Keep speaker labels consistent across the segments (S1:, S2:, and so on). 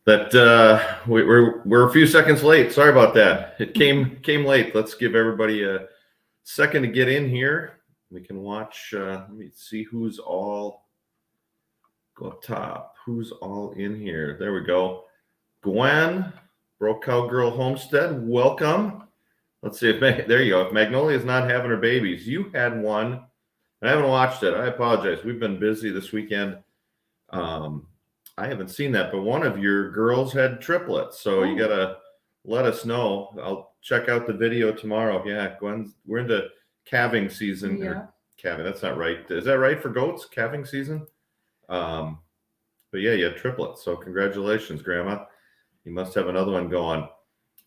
S1: That we're a few seconds late. Sorry about that. It came late. Let's give everybody a second to get in here. We can watch. Let me see who's all. Go up top. Who's all in here? There we go. Gwen, Broke Cowgirl Homestead. Welcome. Let's see if there you go. If Magnolia's not having her babies, you had one. I haven't watched it. I apologize. We've been busy this weekend. I haven't seen that, but one of your girls had triplets. So you gotta let us know. I'll check out the video tomorrow. Yeah, Gwen, we're into calving season.
S2: Yeah.
S1: Calving, that's not right. Is that right for goats? Calving season? But yeah, you had triplets. So congratulations, Grandma. You must have another one going.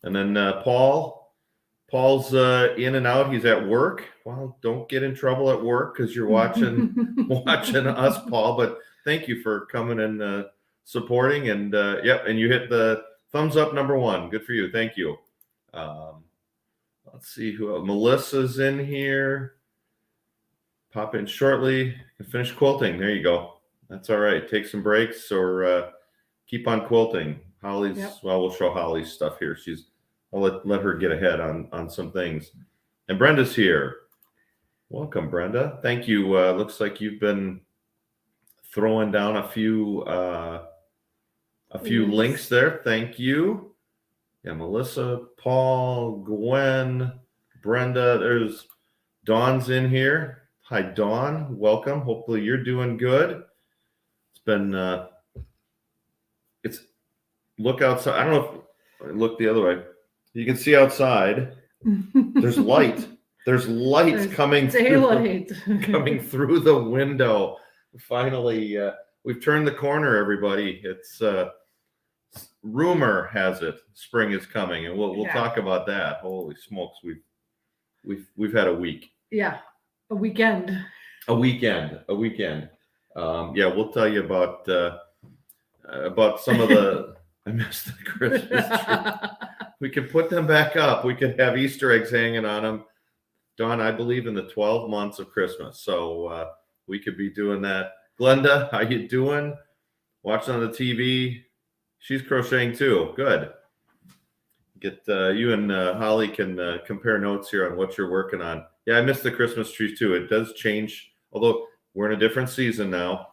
S1: And then Paul's in and out. He's at work. Well, don't get in trouble at work because you're watching us, Paul. But thank you for coming and supporting. And and you hit the thumbs up #1. Good for you. Thank you. Let's see who else. Melissa's in here. Pop in shortly. Finish quilting. There you go. That's all right. Take some breaks or keep on quilting. Holly's well, we'll show Holly's stuff here. I'll let her get ahead on some things. And Brenda's here. Welcome, Brenda. Thank you. Looks like you've been throwing down a few links there. Thank you. Yeah, Melissa, Paul, Gwen, Brenda. There's Dawn's in here. Hi, Dawn. Welcome. Hopefully you're doing good. It's been look outside. I don't know if I look the other way. You can see outside. There's light. There's coming
S2: daylight
S1: coming through the window. Finally, we've turned the corner, everybody. It's rumor has it spring is coming, and we'll talk about that. Holy smokes, we've had a week.
S2: Yeah, a weekend.
S1: A weekend. We'll tell you about some of the. I missed the Christmas tree. We could put them back up. We could have Easter eggs hanging on them. Dawn, I believe in the 12 months of Christmas, so we could be doing that. Glenda, how you doing? Watching on the TV. She's crocheting too. Good. Get you and Holly can compare notes here on what you're working on. Yeah, I missed the Christmas trees too. It does change, although we're in a different season now.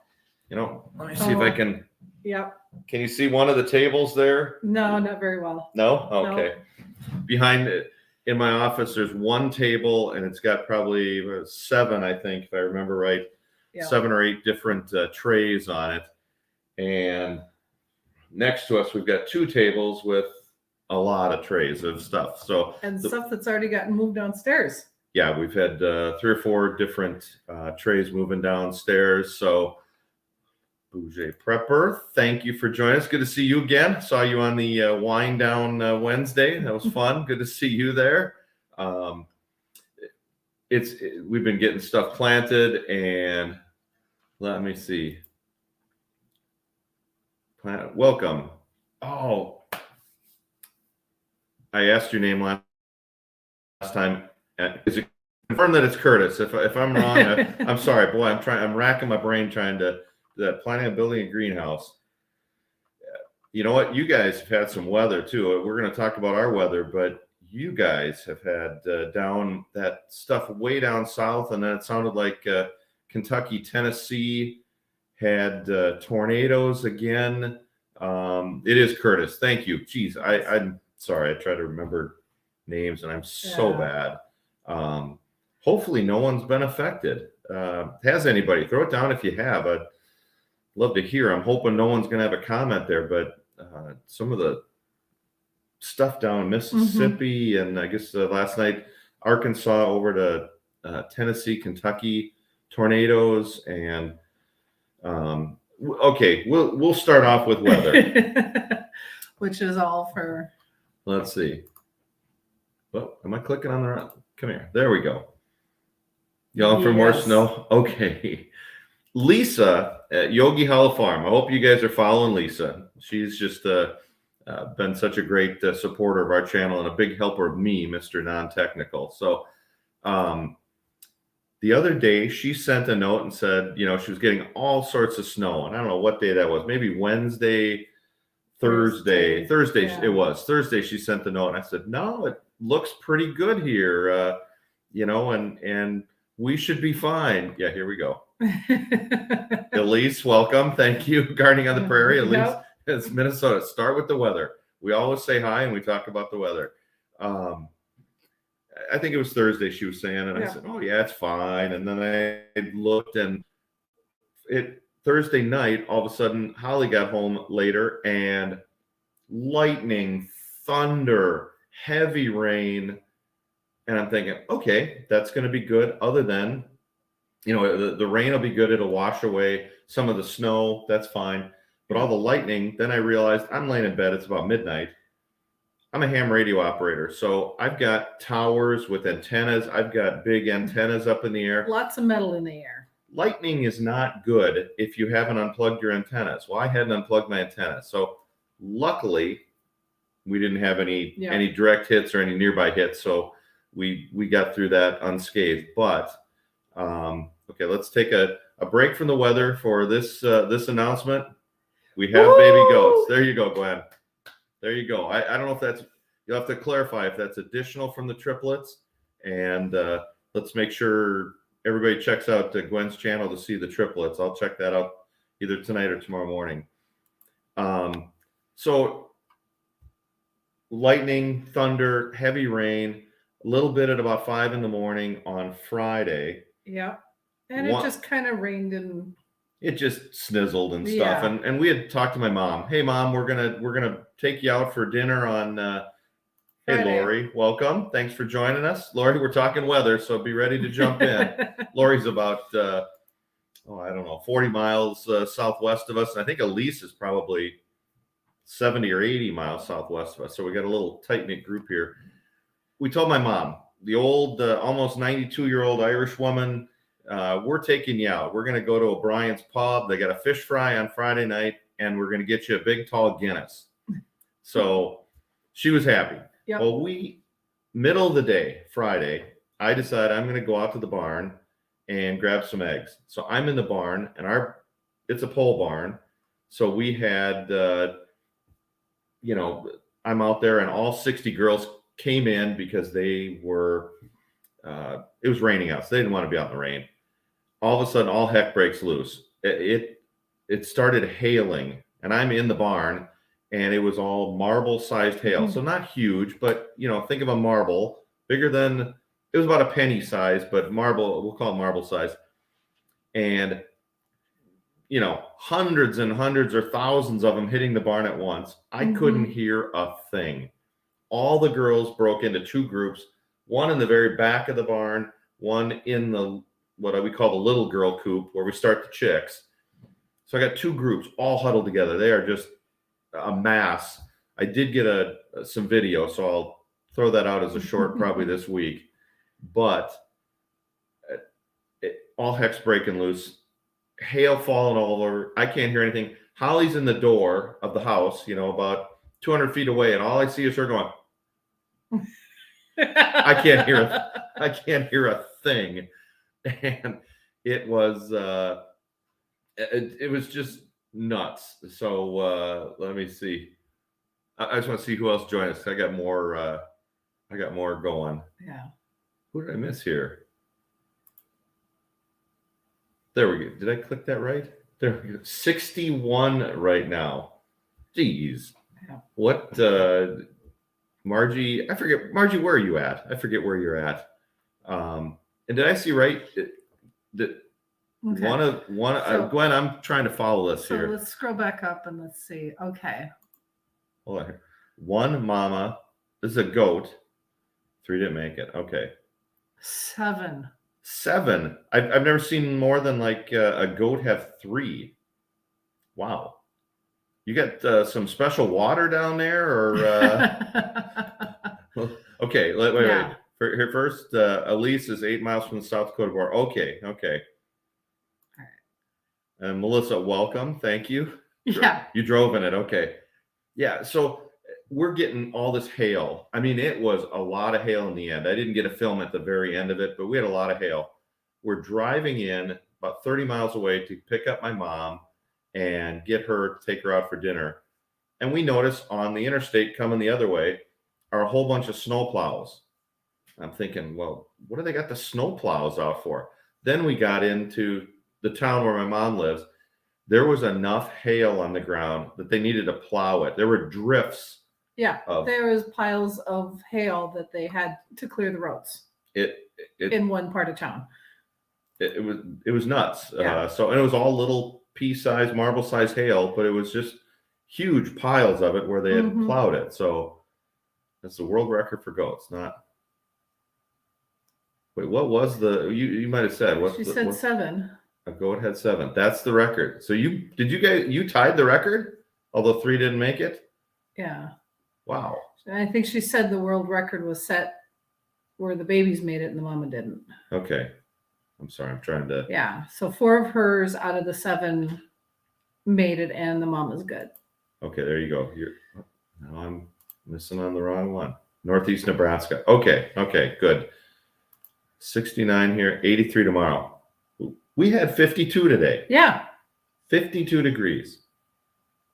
S1: Let me see if I can.
S2: Yep.
S1: Can you see one of the tables there?
S2: No, not very well.
S1: No? Okay. No. Behind it, in my office, there's one table, and it's got probably 7, I think, if I remember right, 7 or 8 different trays on it. And next to us, we've got 2 tables with a lot of trays of stuff.
S2: And stuff that's already gotten moved downstairs.
S1: Yeah, we've had 3 or 4 different trays moving downstairs. So Bouger Prepper, thank you for joining us. Good to see you again. Saw you on the Wind Down Wednesday. That was fun. Good to see you there. We've been getting stuff planted, and let me see. Welcome. Oh, I asked your name last time. Is it confirmed that it's Curtis? If I'm wrong, I'm sorry. Boy, I'm racking my brain trying to. That planning on building a greenhouse. You know what? You guys have had some weather too. We're going to talk about our weather, but you guys have had down that stuff way down south, and then it sounded like Kentucky, Tennessee had tornadoes again. It is Curtis. Thank you. Jeez, I'm sorry. I try to remember names, and I'm so bad. Hopefully, no one's been affected. Has anybody? Throw it down if you have. I'd love to hear. I'm hoping no one's going to have a comment there, but some of the stuff down in Mississippi and I guess last night, Arkansas over to Tennessee, Kentucky, tornadoes. And okay, we'll start off with weather.
S2: Which is all for.
S1: Let's see. Well, am I clicking on the right? Come here. There we go. Y'all for more snow? Okay. Lisa at Yogi Hollow Farm. I hope you guys are following Lisa. She's just been such a great supporter of our channel and a big helper of me, Mr. Non-Technical. So the other day she sent a note and said, she was getting all sorts of snow. And I don't know what day that was, maybe Wednesday, Thursday.
S2: Yeah.
S1: It was Thursday. She sent the note, and I said, "No, it looks pretty good here, and we should be fine." Yeah, here we go. Elise, welcome. Thank you. Gardening on the Prairie. Elise,
S2: Yep.
S1: it's Minnesota. Start with the weather. We always say hi and we talk about the weather. I think it was Thursday she was saying, and I
S2: Yeah.
S1: said, "Oh yeah, it's fine." And then I looked, and it Thursday night, all of a sudden, Holly got home later, and lightning, thunder, heavy rain, and I'm thinking, okay, that's going to be good. Other than, the rain will be good. It'll wash away some of the snow. That's fine. But all the lightning, then I realized I'm laying in bed. It's about midnight. I'm a ham radio operator. So I've got towers with antennas. I've got big antennas up in the air.
S2: Lots of metal in the air.
S1: Lightning is not good if you haven't unplugged your antennas. Well, I hadn't unplugged my antennas. So luckily we didn't have any direct hits or any nearby hits. So we got through that unscathed. But okay, let's take a break from the weather for this announcement. We have baby goats. There you go, Gwen. There you go. I don't know if that's, you'll have to clarify if that's additional from the triplets. And let's make sure everybody checks out Gwen's channel to see the triplets. I'll check that out either tonight or tomorrow morning. So lightning, thunder, heavy rain, a little bit at about 5 a.m. on Friday.
S2: Yeah. And it just kind of rained and
S1: it just snizzled and stuff.
S2: Yeah.
S1: And we had talked to my mom. Hey mom, we're gonna take you out for dinner on hey
S2: Friday.
S1: Lori, welcome. Thanks for joining us. Lori, we're talking weather, so be ready to jump in. Lori's about I don't know, 40 miles southwest of us. And I think Elise is probably 70 or 80 miles southwest of us. So we got a little tight-knit group here. We told my mom, the old almost 92-year-old Irish woman, we're taking you out. We're going to go to O'Brien's Pub. They got a fish fry on Friday night, and we're going to get you a big, tall Guinness. So she was happy.
S2: Yep.
S1: Well, middle of the day, Friday, I decide I'm going to go out to the barn and grab some eggs. So I'm in the barn, and it's a pole barn. So we had, I'm out there, and all 60 girls came in because they were, it was raining out, so they didn't want to be out in the rain. All of a sudden, all heck breaks loose. It started hailing, and I'm in the barn, and it was all marble-sized hail. So not huge, but think of a marble, bigger than, it was about a penny size, but marble, we'll call it marble size. And hundreds and hundreds or thousands of them hitting the barn at once. I couldn't hear a thing. All the girls broke into two groups, one in the very back of the barn, one in the what we call the little girl coop where we start the chicks. So I got two groups all huddled together. They are just a mass. I did get some video, so I'll throw that out as a short probably this week. But all heck's breaking loose. Hail falling all over. I can't hear anything. Holly's in the door of the house, about 200 feet away, and all I see is her going. I can't hear a thing. And it was it was just nuts. So let me see. I just want to see who else joined us. I got more going.
S2: Yeah.
S1: Who did I miss here? There we go. Did I click that right? There we go. 61 right now. Jeez.
S2: Yeah.
S1: What Margie, I forget. Margie, where are you at? I forget where you're at. And did I see right that Gwen, I'm trying to follow this here.
S2: Let's scroll back up and let's see. Okay.
S1: Hold on here. One mama. This is a goat. 3 didn't make it. Okay.
S2: 7.
S1: I've never seen more than like a goat have 3. Wow. You got some special water down there, or okay? Wait. Here first, Elise is 8 miles from the South Dakota border. Okay.
S2: All right.
S1: And Melissa, welcome. Thank you.
S2: Yeah.
S1: You drove in it. Okay. Yeah. So we're getting all this hail. I mean, it was a lot of hail in the end. I didn't get a film at the very end of it, but we had a lot of hail. We're driving in about 30 miles away to pick up my mom and take her out for dinner. And we notice on the interstate coming the other way are a whole bunch of snow plows. I'm thinking, well, what do they got the snow plows out for? Then we got into the town where my mom lives. There was enough hail on the ground that they needed to plow it. There were drifts.
S2: Yeah,
S1: Of-
S2: there was piles of hail that they had to clear the roads
S1: It
S2: in one part of town.
S1: it was nuts.
S2: Yeah.
S1: So and it was all little pea-sized, marble-sized hail, but it was just huge piles of it where they had
S2: Mhm.
S1: plowed it. So that's the world record for goats. Not. Wait, what was the? You might have said what?
S2: She said 7.
S1: A goat had 7. That's the record. So you tied the record, although 3 didn't make it.
S2: Yeah.
S1: Wow.
S2: And I think she said the world record was set where the babies made it and the mama didn't.
S1: Okay. I'm sorry. I'm trying to.
S2: Yeah. So 4 of hers out of the 7 made it and the mama's good.
S1: Okay, there you go. Now I'm missing on the wrong one. Northeast Nebraska. Okay, good. 69 here, 83 tomorrow. We had 52 today.
S2: Yeah.
S1: 52 degrees.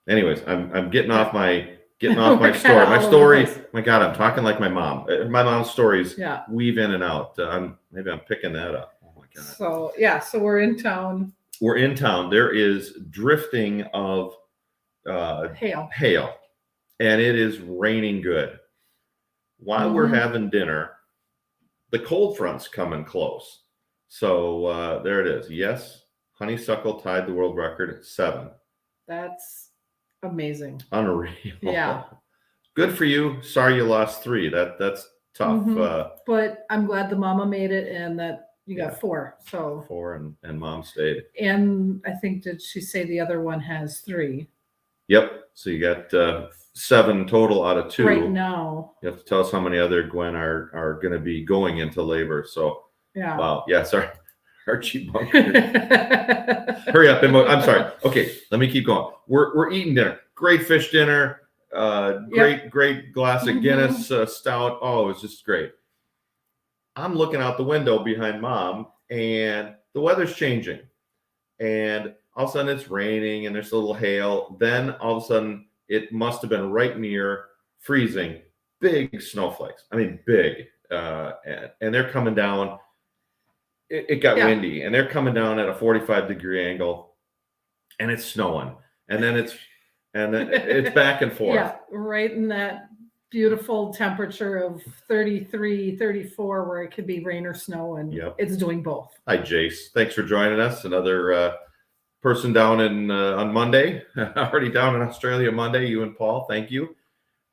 S1: Anyways, I'm getting off my
S2: We're
S1: story.
S2: kinda all
S1: My
S2: over
S1: story.
S2: the place.
S1: My God, I'm talking like my mom. My mom's stories
S2: Yeah.
S1: weave in and out. Maybe I'm picking that up. Oh my God.
S2: So yeah, so we're in town.
S1: We're in town. There is drifting of
S2: Hail.
S1: hail, and it is raining good. While we're
S2: Mhm.
S1: having dinner, the cold front's coming close. So there it is. Yes, honeysuckle tied the world record at 7.
S2: That's amazing.
S1: Unreal.
S2: Yeah.
S1: Good for you. Sorry you lost 3. That's tough.
S2: Mhm. But I'm glad the mama made it and that you got
S1: Yeah.
S2: 4. So
S1: 4 and mom stayed.
S2: and I think did she say the other one has 3
S1: Yep. So you got 7 total out of 2.
S2: right now?
S1: You have to tell us how many other Gwen are going to be going into labor. So
S2: Yeah.
S1: wow. Yeah. Sorry. Archie Bunker. Hurry up. I'm sorry. Okay. Let me keep going. We're eating dinner. Great fish dinner. Great glass of
S2: Mhm.
S1: Guinness stout. Oh, it was just great. I'm looking out the window behind mom, and the weather's changing. And all of a sudden it's raining and there's a little hail. Then all of a sudden it must have been right near freezing. Big snowflakes. I mean, big. And they're coming down. It got
S2: Yeah.
S1: windy, and they're coming down at a 45-degree angle, and it's snowing. And then it's back and forth.
S2: Yeah, right in that beautiful temperature of 33, 34, where it could be rain or snow, and
S1: Yep.
S2: it's doing both.
S1: Hi, Jace. Thanks for joining us. Another person down in on Monday, already down in Australia Monday. You and Paul, thank you.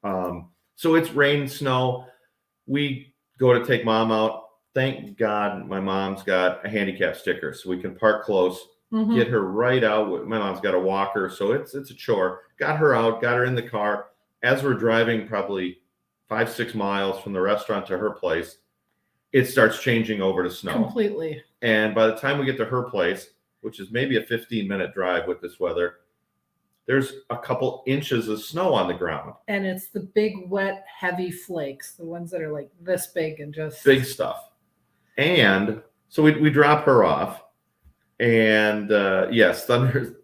S1: So it's rain, snow. We go to take mom out. Thank God my mom's got a handicap sticker, so we can park close,
S2: Mhm.
S1: get her right out. My mom's got a walker, so it's a chore. Got her out, got her in the car. As we're driving probably 5-6 miles from the restaurant to her place, it starts changing over to snow.
S2: Completely.
S1: And by the time we get to her place, which is maybe a 15-minute drive with this weather, there's a couple inches of snow on the ground.
S2: And it's the big, wet, heavy flakes, the ones that are like this big and just
S1: Big stuff. And so we drop her off. And yes, thunder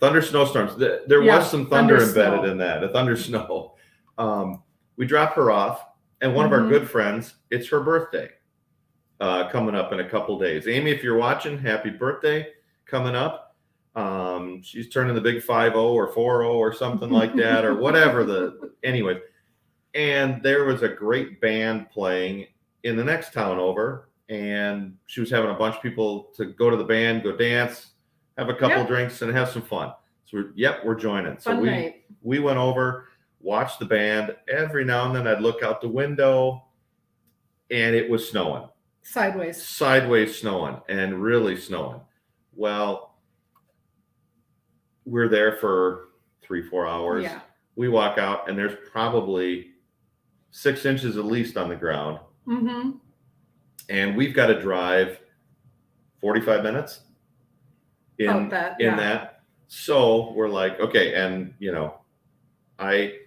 S1: snowstorms. There
S2: Yeah,
S1: was some thunder
S2: thunder
S1: embedded
S2: snow.
S1: in that, a thunder snow. We drop her off, and one of our
S2: Mhm.
S1: good friends, it's her birthday coming up in a couple days. Amy, if you're watching, happy birthday coming up. She's turning the big 5-0 or 4-0 or something like that, or whatever anyway. And there was a great band playing in the next town over, and she was having a bunch of people to go to the band, go dance, have a couple
S2: Yep.
S1: drinks, and have some fun. So we're joining. So
S2: fun night.
S1: we went over, watched the band. Every now and then I'd look out the window, and it was snowing. Sideways snowing, and really snowing. Well, we're there for 3-4 hours.
S2: Yeah.
S1: We walk out, and there's probably 6 inches at least on the ground.
S2: Mm-hmm.
S1: And we've got to drive 45 minutes in that. So we're like, okay. And, I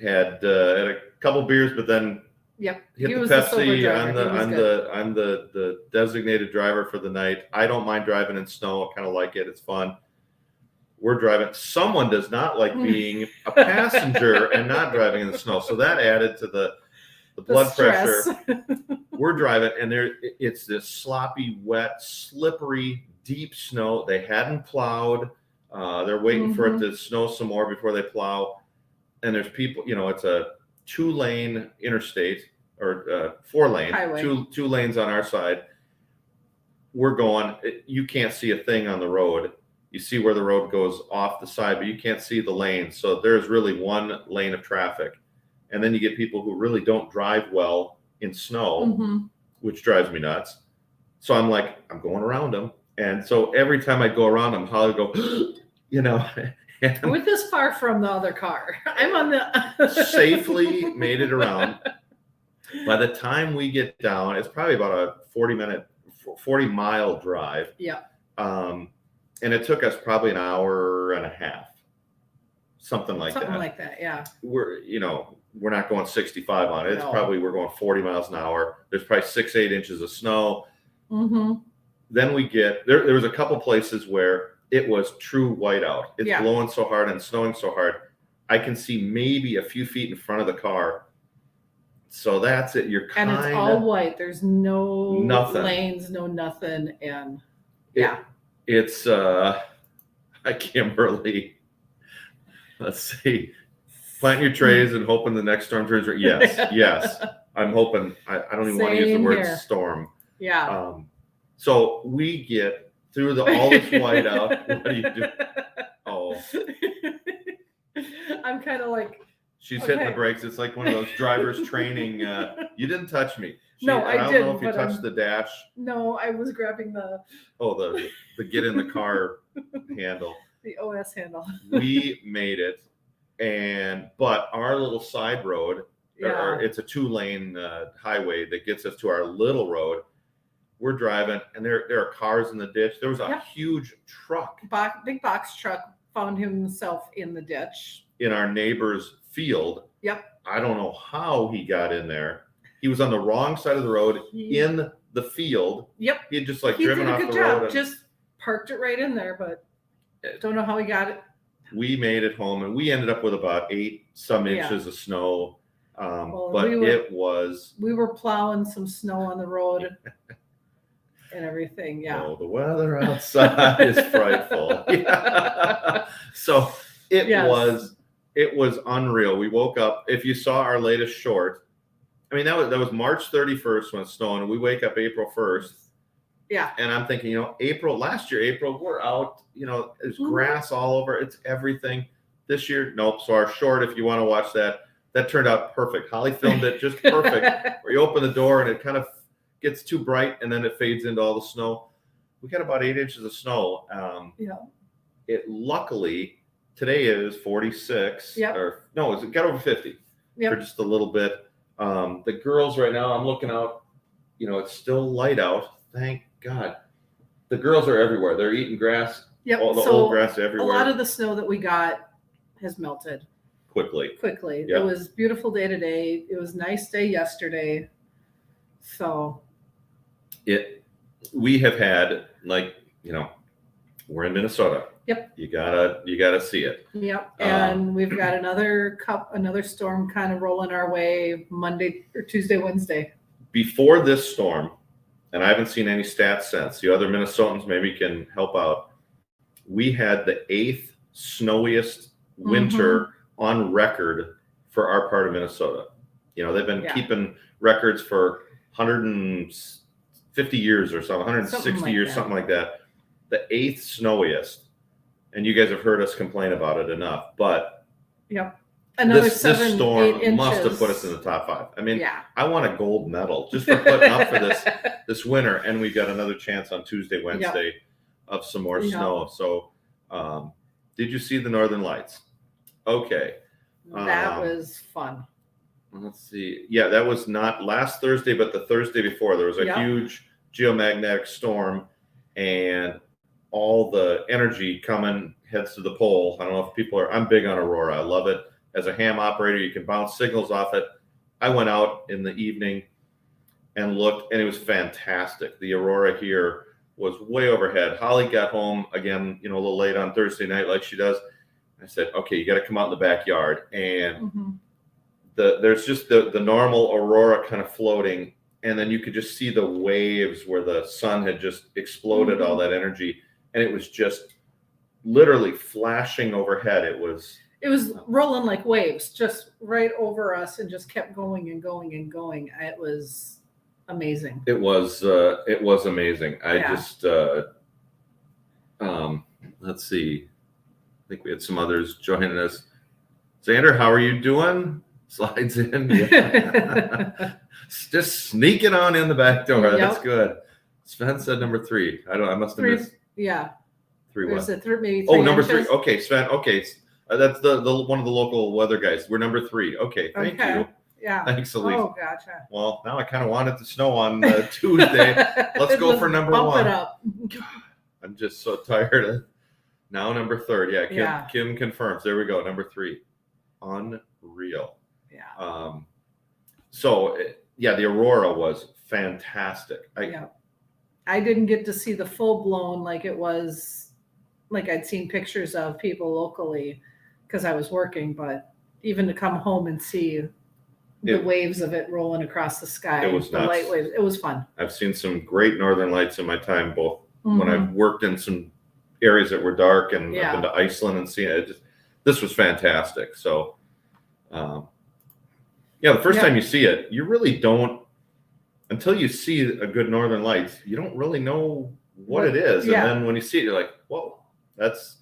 S1: had a couple beers, but then
S2: Yep.
S1: hit
S2: He
S1: the
S2: was the sober
S1: Pepsi.
S2: driver.
S1: I'm the designated driver for the night. I don't mind driving in snow. I kind of like it. It's fun. We're driving. Someone does not like being a passenger and not driving in the snow. So that added to the blood pressure. We're driving, and it's this sloppy, wet, slippery, deep snow. They hadn't plowed. They're waiting for it to snow some more before they plow. And there's people, it's a 2-lane interstate, or 4-lane,
S2: Highway.
S1: two lanes on our side. We're going, you can't see a thing on the road. You see where the road goes off the side, but you can't see the lane. So there's really one lane of traffic. And then you get people who really don't drive well in snow, which drives me nuts. So I'm like, I'm going around them. And so every time I go around them, Holly would go,
S2: We're this far from the other car. I'm on the
S1: safely made it around. By the time we get down, it's probably about a 40-mile drive.
S2: Yeah.
S1: And it took us probably an hour and a half, something like that.
S2: Yeah.
S1: We're not going 65 on it. It's
S2: No.
S1: probably, we're going 40 miles an hour. There's probably 6-8 inches of snow. Then we get there was a couple places where it was true whiteout. It's blowing so hard and snowing so hard. I can see maybe a few feet in front of the car. So that's it. You're kind of,
S2: and it's all white. There's
S1: nothing.
S2: Lanes, no nothing. And
S1: it's Kimberly. Let's see. Plant your trays and hoping the next storm turns around. Yes. I'm hoping. I don't even want to use the word storm.
S2: Yeah.
S1: So we get through all this whiteout. What do you do? Oh,
S2: I'm kind of like.
S1: She's hitting the brakes. It's like one of those drivers training. You didn't touch me.
S2: No, I
S1: don't
S2: didn't.
S1: know if you touched the dash.
S2: No, I was grabbing the
S1: get in the car handle.
S2: The OS handle.
S1: We made it, but our little side road, it's a 2-lane highway that gets us to our little road. We're driving, and there are cars in the ditch. There was a huge truck,
S2: big box truck, found himself in the ditch
S1: in our neighbor's field.
S2: Yep.
S1: I don't know how he got in there. He was on the wrong side of the road in the field.
S2: Yep.
S1: He had just driven off the road.
S2: Just parked it right in there, but don't know how he got it.
S1: We made it home, and we ended up with about 8-some inches of snow.
S2: We were plowing some snow on the road and everything. Yeah.
S1: Oh, the weather outside is frightful. So it was unreal. We woke up. If you saw our latest short, I mean, that was March 31st when it's snowing, and we wake up April 1st.
S2: Yeah.
S1: And I'm thinking, last year, April, we're out, there's grass all over. It's everything. This year, nope. So our short, if you want to watch that turned out perfect. Holly filmed it just perfect. Where you open the door and it kind of gets too bright and then it fades into all the snow. We got about 8 inches of snow. It luckily, today is 46.
S2: Yep.
S1: It got over 50 for just a little bit. The girls right now, I'm looking out, it's still light out. Thank God. The girls are everywhere. They're eating grass.
S2: Yep.
S1: All the old grass everywhere.
S2: A lot of the snow that we got has melted
S1: quickly.
S2: Yep. It was a beautiful day today. It was a nice day yesterday. So we have had we're in Minnesota. Yep.
S1: You gotta see it.
S2: Yep. And we've got another storm kind of rolling our way Monday or Tuesday, Wednesday.
S1: Before this storm, and I haven't seen any stats since, the other Minnesotans maybe can help out. We had the 8th snowiest winter on record for our part of Minnesota. They've been keeping records for 150 years or so, 160 years, something like that. The 8th snowiest. And you guys have heard us complain about it enough, but
S2: another
S1: this
S2: 7,
S1: storm
S2: 8 inches.
S1: must have put us in the top 5. I mean, I want a gold medal just for putting up for this winter. And we got another chance on Tuesday, Wednesday of some more snow. So, did you see the Northern Lights? Okay.
S2: That was fun.
S1: Let's see. Yeah, that was not last Thursday, but the Thursday before. There was a huge geomagnetic storm, and all the energy heads to the pole. I don't know if I'm big on Aurora. I love it. As a ham operator, you can bounce signals off it. I went out in the evening and looked, and it was fantastic. The Aurora here was way overhead. Holly got home again, a little late on Thursday night, like she does. I said, okay, you got to come out in the backyard. And
S2: Mhm.
S1: there's just the normal aurora kind of floating. And then you could just see the waves where the sun had just exploded all that energy. And it was just literally flashing overhead. It was
S2: rolling like waves, just right over us, and just kept going and going and going. It was amazing.
S1: It was amazing. I
S2: Yeah.
S1: just let's see. I think we had some others joining us. Xander, how are you doing? Slides in. Yeah. Just sneaking on in the back door.
S2: Yep.
S1: That's good. Sven said number 3. I must have missed
S2: Yeah.
S1: 3
S2: There's
S1: what?
S2: a maybe
S1: Oh,
S2: 3
S1: number
S2: inches.
S1: 3. Okay, Sven. Okay. That's the one of the local weather guys. We're number 3. Okay, thank
S2: Okay.
S1: you.
S2: Yeah.
S1: Thanks, Elise.
S2: Oh, gotcha.
S1: Well, now I kind of want it to snow on Tuesday. Let's go for number
S2: bump
S1: 1.
S2: it up.
S1: I'm just so tired of now number 3rd. Yeah,
S2: Yeah.
S1: Kim confirms. There we go. Number 3. Unreal.
S2: Yeah.
S1: The aurora was fantastic.
S2: Yeah. I didn't get to see the full blown like it was, like I'd seen pictures of people locally because I was working, but even to come home and see the waves of it rolling across the sky,
S1: it was
S2: the
S1: nuts.
S2: light waves, it was fun.
S1: I've seen some great northern lights in my time, both
S2: Mm-hmm.
S1: when I've worked in some areas that were dark and
S2: Yeah.
S1: I've been to Iceland and seen it. This was fantastic. So, the first time you see it, you really don't, until you see a good northern lights, you don't really know what it is.
S2: Yeah.
S1: And then when you see it, you're like, whoa, that's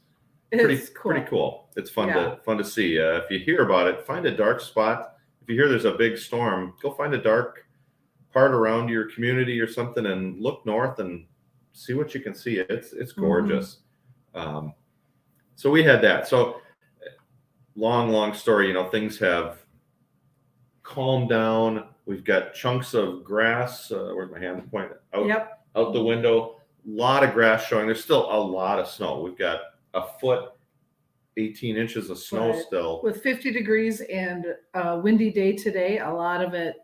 S1: pretty cool. It's fun to see. If you hear about it, find a dark spot. If you hear there's a big storm, go find a dark part around your community or something and look north and see what you can see. It's gorgeous. So we had that. So long story, things have calmed down. We've got chunks of grass. Where's my hand pointed? Out the window. A lot of grass showing. There's still a lot of snow. We've got a foot, 18 inches of snow still.
S2: With 50 degrees and a windy day today, a lot of it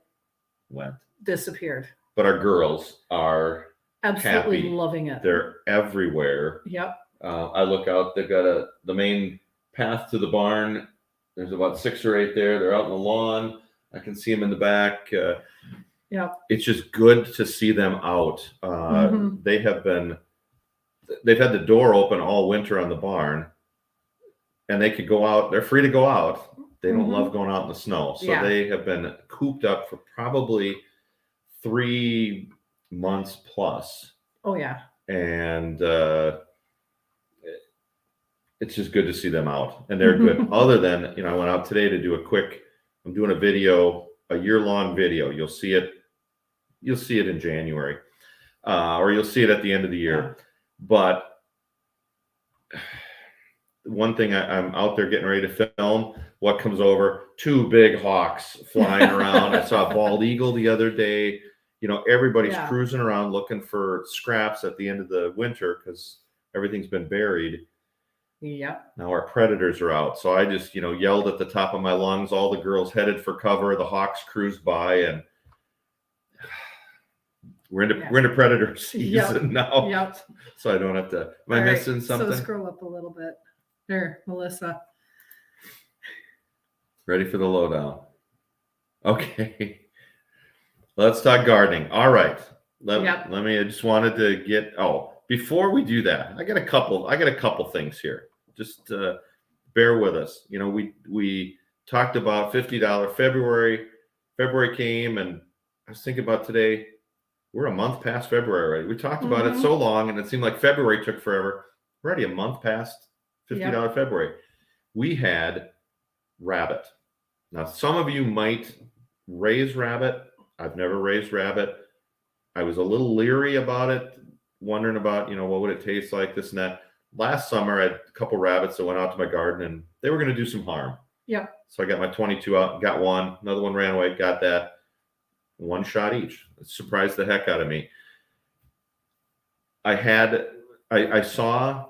S1: went,
S2: disappeared.
S1: But our girls are
S2: absolutely
S1: happy.
S2: Loving it.
S1: They're everywhere.
S2: Yep.
S1: I look out. They've got the main path to the barn. There's about 6 or 8 there. They're out in the lawn. I can see them in the back. It's just good to see them out. They've had the door open all winter on the barn, and they could go out. They're free to go out. They don't love going out in the snow. So they have been cooped up for probably 3 months plus.
S2: Oh yeah.
S1: And it's just good to see them out, and they're good. Other than, I went out today to do I'm doing a year-long video. You'll see it in January, or you'll see it at the end of the year.
S2: Yeah.
S1: But one thing, I'm out there getting ready to film. What comes over? 2 big hawks flying around. I saw a bald eagle the other day. Everybody's cruising around looking for scraps at the end of the winter because everything's been buried.
S2: Yep.
S1: Now our predators are out. So I just, yelled at the top of my lungs. All the girls headed for cover. The hawks cruised by, and we're into predator season now.
S2: Yep.
S1: So I don't have to. Am I missing something?
S2: So scroll up a little bit. There, Melissa.
S1: Ready for the lowdown. Okay. Let's talk gardening. All right. Let me. I just wanted to get. Before we do that, I got a couple things here. Just bear with us. We talked about $50 February. February came, and I was thinking about today. We're a month past February already. We talked about it so long, and it seemed like February took forever. We're already a month past $50 February. We had rabbit. Now, some of you might raise rabbit. I've never raised rabbit. I was a little leery about it, wondering about, what would it taste like, this and that. Last summer, I had a couple rabbits that went out to my garden, and they were going to do some harm.
S2: Yep.
S1: So I got my 22 out, got one. Another one ran away, got that. 1 shot each. It surprised the heck out of me. I saw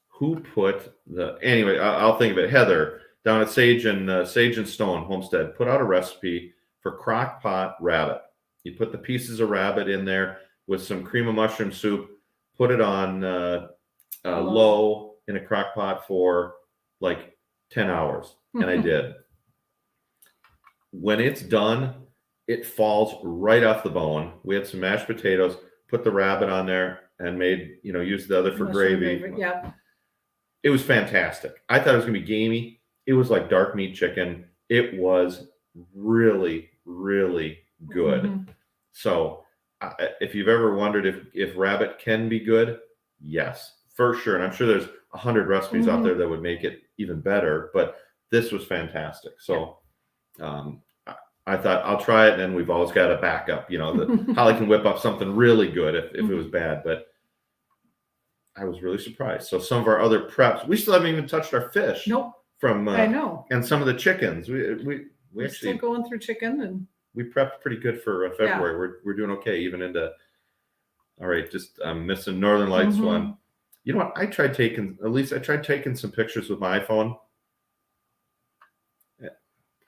S1: who put anyway, I'll think of it. Heather down at Sage and Stone Homestead put out a recipe for crock pot rabbit. You put the pieces of rabbit in there, with some cream of mushroom soup, put it on low in a crock pot for like 10 hours. And I did. When it's done, it falls right off the bone. We had some mashed potatoes, put the rabbit on there, and made, used the other for
S2: Mushroom
S1: gravy.
S2: Yeah.
S1: It was fantastic. I thought it was going to be gamey. It was like dark meat chicken. It was really, really good.
S2: Mhm.
S1: So if you've ever wondered if rabbit can be good, yes, for sure. And I'm sure there's 100 recipes out there that would make it even better, but this was fantastic. So I thought I'll try it, and then we've always got a backup, Holly can whip up something really good if it was bad, but I was really surprised. So some of our other preps, we still haven't even touched our fish.
S2: Nope.
S1: From
S2: I know.
S1: And some of the chickens, we
S2: We're
S1: actually
S2: still going through chicken, and
S1: we prepped pretty good for February. We're doing okay even into. All right, just I'm missing Northern Lights one. You know what? I tried taking some pictures with my iPhone.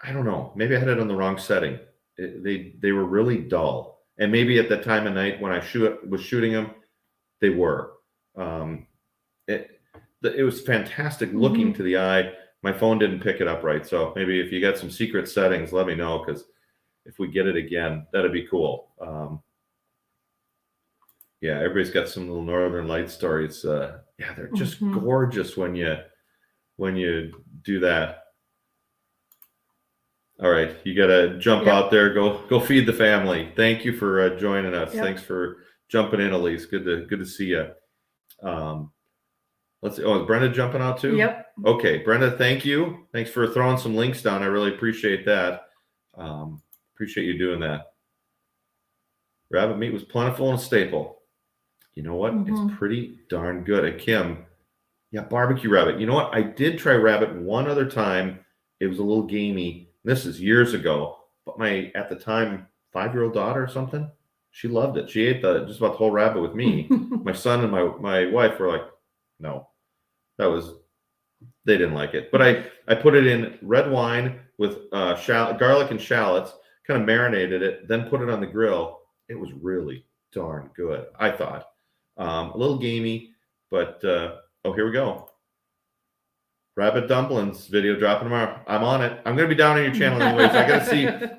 S1: I don't know. Maybe I had it on the wrong setting. They were really dull, and maybe at the time of night when I was shooting them, they were. It was fantastic looking to the eye. My phone didn't pick it up right, so maybe if you got some secret settings, let me know, because if we get it again, that'd be cool. Yeah, everybody's got some little Northern Light stories. Yeah, they're just gorgeous when you do that. All right, you got to jump out there, go feed the family. Thank you for joining us. Thanks for jumping in, Elise. Good to see you. Let's see. Oh, is Brenda jumping out too?
S2: Yep.
S1: Okay, Brenda, thank you. Thanks for throwing some links down. I really appreciate that. Appreciate you doing that. Rabbit meat was plentiful and a staple. You know what? It's pretty darn good. At Kim, yeah, barbecue rabbit. You know what? I did try rabbit one other time. It was a little gamey. This is years ago, but my, at the time, 5-year-old daughter or something, she loved it. She ate just about the whole rabbit with me. My son and my wife were like, no, they didn't like it. But I put it in red wine with garlic and shallots, kind of marinated it, then put it on the grill. It was really darn good, I thought. A little gamey, but oh, here we go. Rabbit dumplings video dropping tomorrow. I'm on it. I'm gonna be down on your channel anyways. I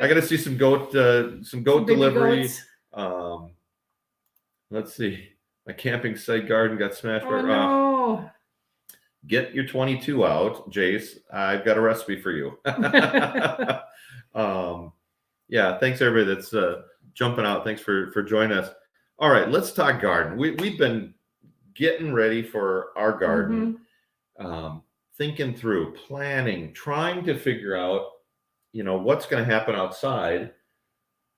S1: gotta see some goat delivery. Let's see. My camping site garden got smashed.
S2: Oh, no.
S1: Get your 22 out, Jace. I've got a recipe for you. Yeah, thanks everybody that's jumping out. Thanks for joining us. All right, let's talk garden. We've been getting ready for our garden. Thinking through, planning, trying to figure out, what's going to happen outside.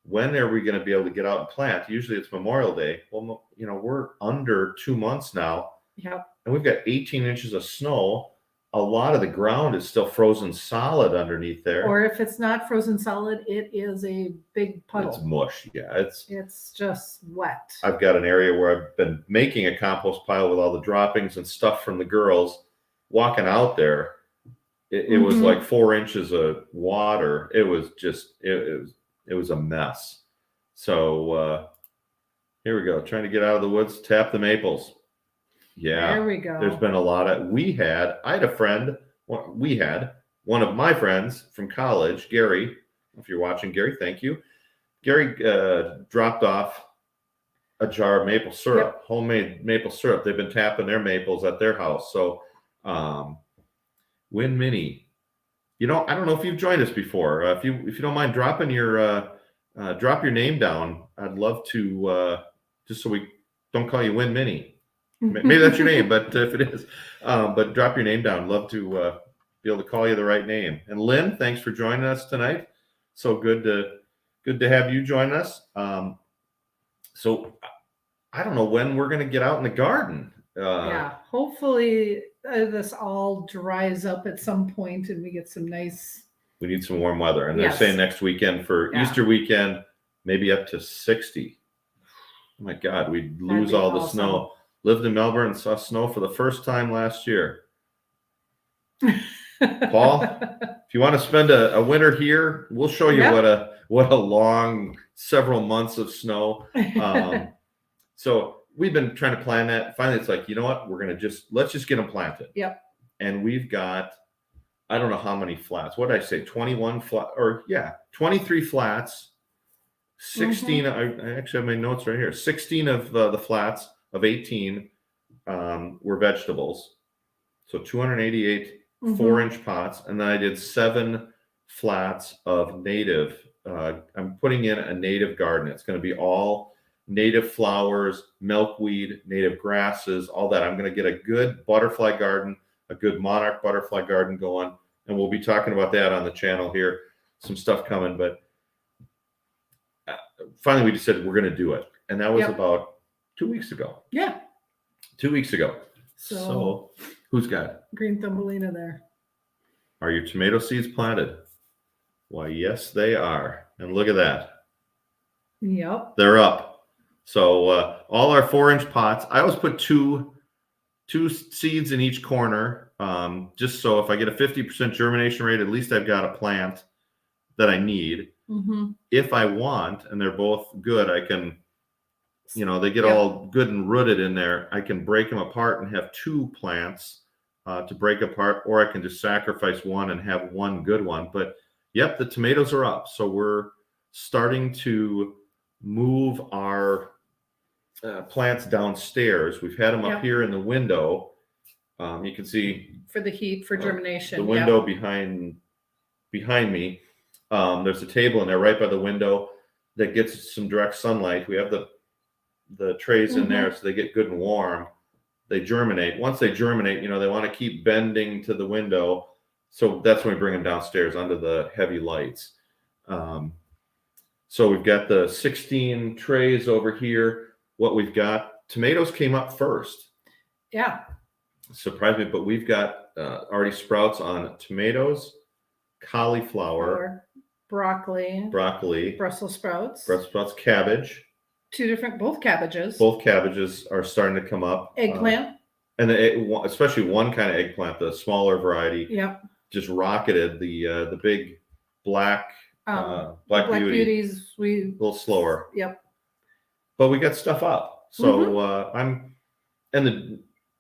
S1: When are we going to be able to get out and plant? Usually it's Memorial Day. Well, we're under 2 months now.
S2: Yep.
S1: And we've got 18 inches of snow. A lot of the ground is still frozen solid underneath there.
S2: Or if it's not frozen solid, it is a big puddle.
S1: It's mush. Yeah,
S2: it's just wet. I've
S1: got an area where I've been making a compost pile with all the droppings and stuff from the girls. Walking out there, it was like 4 inches of water. It was just it was a mess. So here we go, trying to get out of the woods, tap the maples. Yeah,
S2: there we go.
S1: There's been a lot of I had a friend. We had one of my friends from college, Gary. If you're watching, Gary, thank you. Gary dropped off a jar of maple syrup, homemade maple syrup. They've been tapping their maples at their house. So Win Mini, I don't know if you've joined us before. If you don't mind dropping drop your name down, I'd love to, just so we don't call you Win Mini. Maybe that's your name, but if it is, but drop your name down. Love to be able to call you the right name. And Lynn, thanks for joining us tonight. So good to have you join us. So I don't know when we're going to get out in the garden.
S2: Yeah, hopefully this all dries up at some point and we get some nice.
S1: We need some warm weather, and they're saying next weekend for Easter weekend, maybe up to 60. Oh my God, we'd lose all the snow. Lived in Melbourne and saw snow for the first time last year. Paul, if you want to spend a winter here, we'll show you what a long several months of snow. So we've been trying to plan that. Finally, it's like, you know what? Let's just get them planted.
S2: Yep.
S1: And we've got, I don't know how many flats. What did I say? 21 flat, or yeah, 23 flats. 16. I actually have my notes right here. 16 of the flats of 18 were vegetables. So 288 4-inch pots, and then I did 7 flats of native. I'm putting in a native garden. It's going to be all native flowers, milkweed, native grasses, all that. I'm going to get a good butterfly garden, a good monarch butterfly garden going, and we'll be talking about that on the channel here. Some stuff coming, but finally we just said we're going to do it, and that was about 2 weeks ago.
S2: Yeah.
S1: 2 weeks ago.
S2: So
S1: So who's got
S2: green Thumbelina there.
S1: Are your tomato seeds planted? Why, yes, they are. And look at that.
S2: Yep.
S1: They're up. So all our 4-inch pots, I always put two seeds in each corner, just so if I get a 50% germination rate, at least I've got a plant that I need. If I want, and they're both good, I can, they get all good and rooted in there. I can break them apart and have 2 plants to break apart, or I can just sacrifice one and have one good one. But yep, the tomatoes are up. So we're starting to move our plants downstairs. We've had them up here in the window. You can see
S2: for the heat, for germination.
S1: The window behind me. There's a table in there right by the window that gets some direct sunlight. We have the trays in there so they get good and warm. They germinate. Once they germinate, they want to keep bending to the window. So that's when we bring them downstairs under the heavy lights. So we've got the 16 trays over here. What we've got, tomatoes came up first.
S2: Yeah.
S1: Surprised me, but we've got already sprouts on tomatoes, cauliflower,
S2: broccoli, Brussels sprouts,
S1: cabbage.
S2: both cabbages.
S1: Both cabbages are starting to come up.
S2: Eggplant.
S1: And especially one kind of eggplant, the smaller variety.
S2: Yep.
S1: Just rocketed. The big black
S2: Black
S1: beauties. A little slower.
S2: Yep.
S1: But we got stuff up. So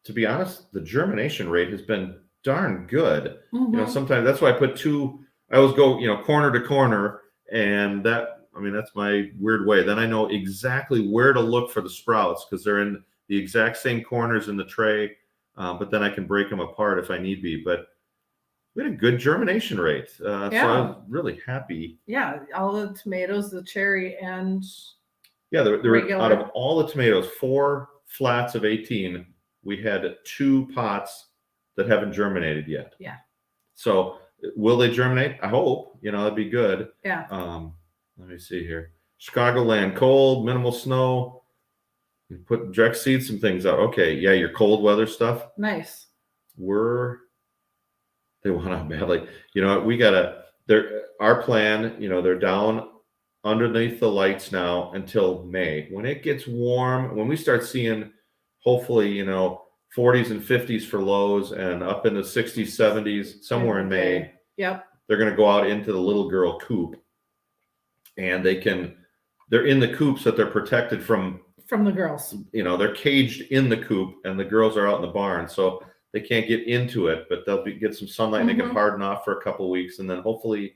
S1: to be honest, the germination rate has been darn good. Sometimes that's why I put 2. I always go, corner to corner, and that's my weird way. Then I know exactly where to look for the sprouts because they're in the exact same corners in the tray. But then I can break them apart if I need be. But we had a good germination rate. So I was really happy.
S2: Yeah, all the tomatoes, the cherry, and
S1: they're out of all the tomatoes, 4 flats of 18. We had 2 pots that haven't germinated yet.
S2: Yeah.
S1: So will they germinate? I hope. That'd be good.
S2: Yeah.
S1: Let me see here. Chicagoland, cold, minimal snow. You put direct seed some things out. Okay, yeah, your cold weather stuff.
S2: Nice.
S1: They want out badly. We our plan, they're down underneath the lights now until May. When it gets warm, when we start seeing hopefully, 40s and 50s for lows and up in the 60s, 70s, somewhere in May.
S2: Yep.
S1: They're going to go out into the little girl coop, and they're in the coops that they're protected from
S2: the girls.
S1: They're caged in the coop, and the girls are out in the barn, so they can't get into it, but they'll get some sunlight and they can harden off for a couple of weeks. And then hopefully,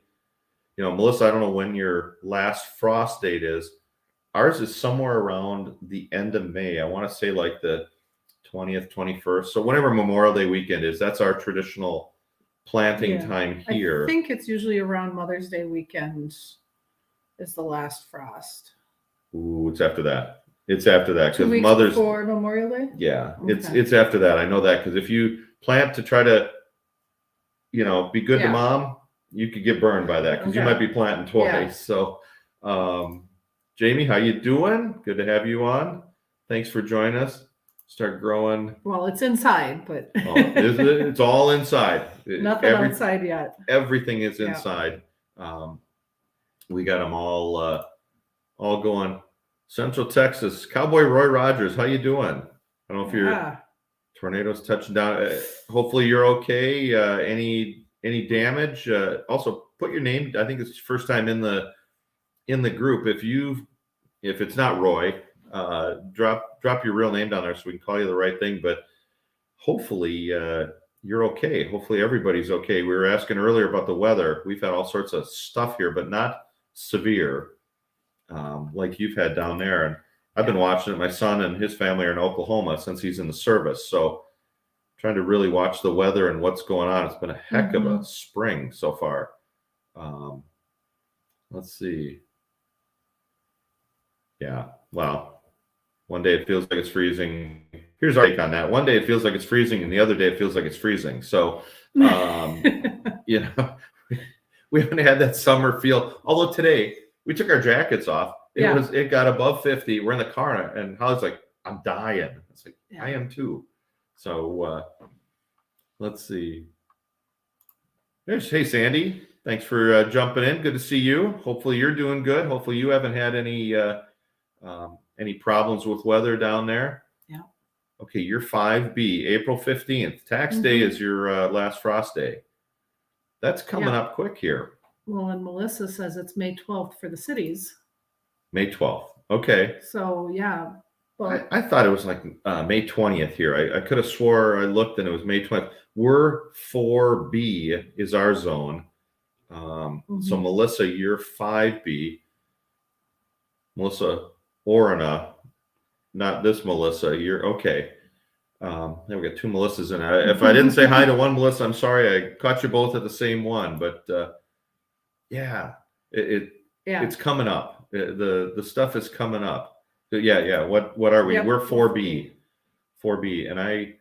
S1: Melissa, I don't know when your last frost date is. Ours is somewhere around the end of May. I want to say like the 20th, 21st. So whenever Memorial Day weekend is, that's our traditional planting time here.
S2: I think it's usually around Mother's Day weekend is the last frost.
S1: Ooh, it's after that. It's after that
S2: because Mother's before Memorial Day.
S1: Yeah, okay. It's after that. I know that because if you plant to try to, be good to mom, you could get burned by that because you might be planting twice. Yeah. So, Jamie, how you doing? Good to have you on. Thanks for joining us. Start growing.
S2: Well, it's inside, but
S1: it's all inside.
S2: Nothing outside yet.
S1: Everything is inside. We got them all going. Central Texas, Cowboy Roy Rogers, how you doing? I don't know if your tornadoes touching down. Hopefully you're okay. Any damage? Also, put your name. I think it's your first time in the group. If it's not Roy, drop your real name down there so we can call you the right thing. But hopefully you're okay. Hopefully everybody's okay. We were asking earlier about the weather. We've had all sorts of stuff here, but not severe like you've had down there. And I've been watching it. My son and his family are in Oklahoma since he's in the service. So trying to really watch the weather and what's going on. It's been a heck of a spring so far. Let's see. Yeah. Well, one day it feels like it's freezing. Here's our take on that. One day it feels like it's freezing, and the other day it feels like it's freezing. So, you know, we haven't had that summer feel. Although today we took our jackets off. It got above 50. We're in the car, and Holly's like, "I'm dying." It's like I am too. So let's see. Hey Sandy, thanks for jumping in. Good to see you. Hopefully you're doing good. Hopefully you haven't had any problems with weather down there.
S2: Yeah.
S1: Okay, you're 5B, April 15th. Tax day is your last frost day. That's coming up quick here.
S2: Well, and Melissa says it's May 12th for the cities.
S1: May 12th. Okay.
S2: So yeah. Well,
S1: I thought it was like May 20th here. I could have swore I looked and it was May 20th. We're 4B is our zone. So Melissa, you're 5B. Melissa Orana, not this Melissa. You're okay. Now we got two Melissas in it. If I didn't say hi to one Melissa, I'm sorry. I caught you both at the same one. But it's coming up. The stuff is coming up. Yeah. What are we?
S2: Yep.
S1: We're 4B. 4B. And I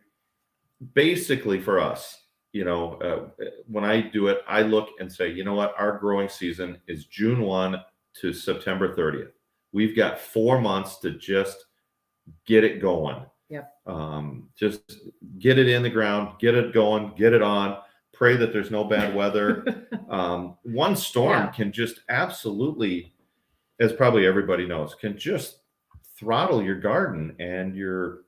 S1: basically for us, when I do it, I look and say, you know what? Our growing season is June 1 to September 30th. We've got 4 months to just get it going.
S2: Yep.
S1: Just get it in the ground, get it going, get it on. Pray that there's no bad weather. One storm can just absolutely, as probably everybody knows, can just throttle your garden, and you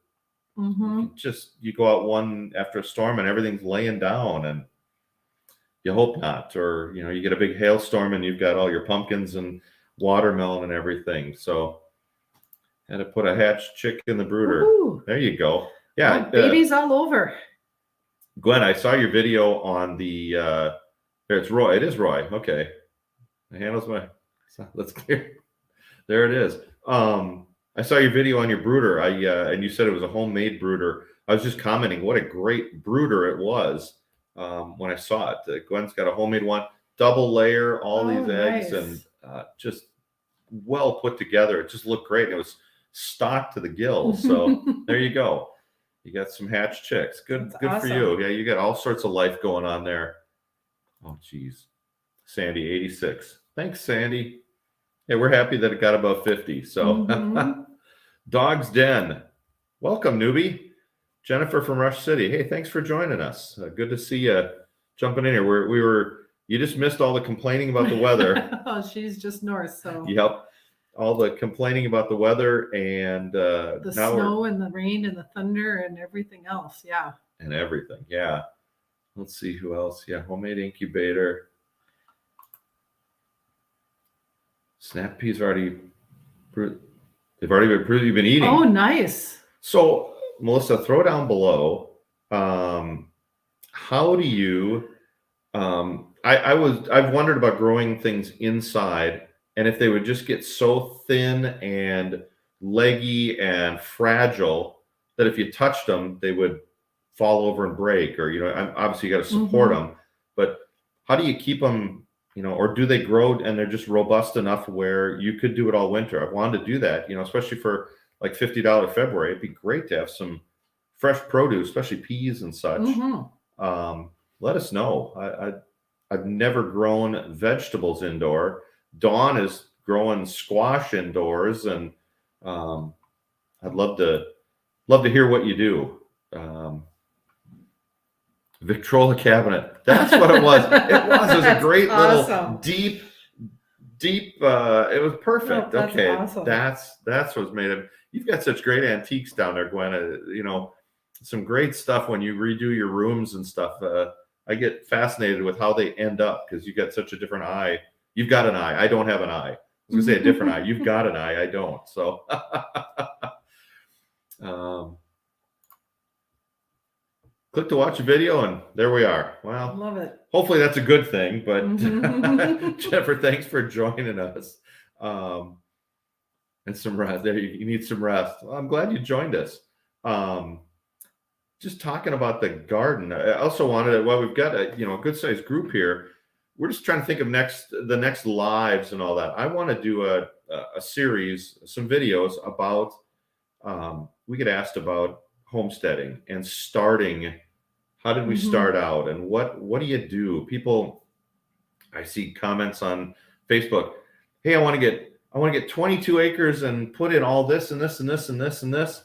S1: go out one after a storm and everything's laying down, and you hope not, or you get a big hailstorm and you've got all your pumpkins and watermelon and everything. So had to put a hatched chick in the brooder. Woo-hoo. There you go. Yeah,
S2: babies all over.
S1: Gwen, I saw your video on the it's Roy. It is Roy. Okay. The handle's let's clear. There it is. I saw your video on your brooder. And you said it was a homemade brooder. I was just commenting what a great brooder it was when I saw it. Gwen's got a homemade one, double layer, all these eggs, and just well put together. It just looked great. It was stocked to the gills. So there you go. You got some hatched chicks. Good for you. Yeah, you got all sorts of life going on there. Oh, geez. Sandy, 86. Thanks, Sandy. Yeah, we're happy that it got above 50. So Dog's Den. Welcome, newbie. Jennifer from Rush City. Hey, thanks for joining us. Good to see you jumping in here. You just missed all the complaining about the weather.
S2: Oh, she's just north, so.
S1: Yep. All the complaining about the weather and
S2: the snow and the rain and the thunder and everything else. Yeah.
S1: And everything. Yeah. Let's see who else. Yeah. Homemade incubator. Snap peas they've already been approved. You've been eating.
S2: Oh, nice.
S1: So Melissa, throw down below. How do you, I've wondered about growing things inside, and if they would just get so thin and leggy and fragile that if you touched them, they would fall over and break, or, obviously you got to support them, but how do you keep them, or do they grow and they're just robust enough where you could do it all winter? I've wanted to do that, especially for like $50 February. It'd be great to have some fresh produce, especially peas and such. Let us know. I've never grown vegetables indoor. Dawn is growing squash indoors, and I'd love to hear what you do. Victrola cabinet. That's what it was. It was a great little deep. It was perfect.
S2: Oh,
S1: okay,
S2: awesome.
S1: That's what's made it. You've got such great antiques down there, Gwen. Some great stuff when you redo your rooms and stuff. I get fascinated with how they end up because you got such a different eye. You've got an eye. I don't have an eye. was gonna say a different eye. You've got an eye, I don't. So, click to watch a video, and there we are. Well,
S2: Love it.
S1: hopefully that's a good thing. But
S2: Mhm.
S1: Jennifer, thanks for joining us. And some rest. There, you need some rest. Well, I'm glad you joined us. Just talking about the garden. I also wanted, well, we've got a good sized group here. We're just trying to think of the next lives and all that. I want to do a series, some videos about. We get asked about homesteading and starting. How did we start out, and what do you do? People, I see comments on Facebook. Hey, I want to get 22 acres and put in all this and this and this and this and this.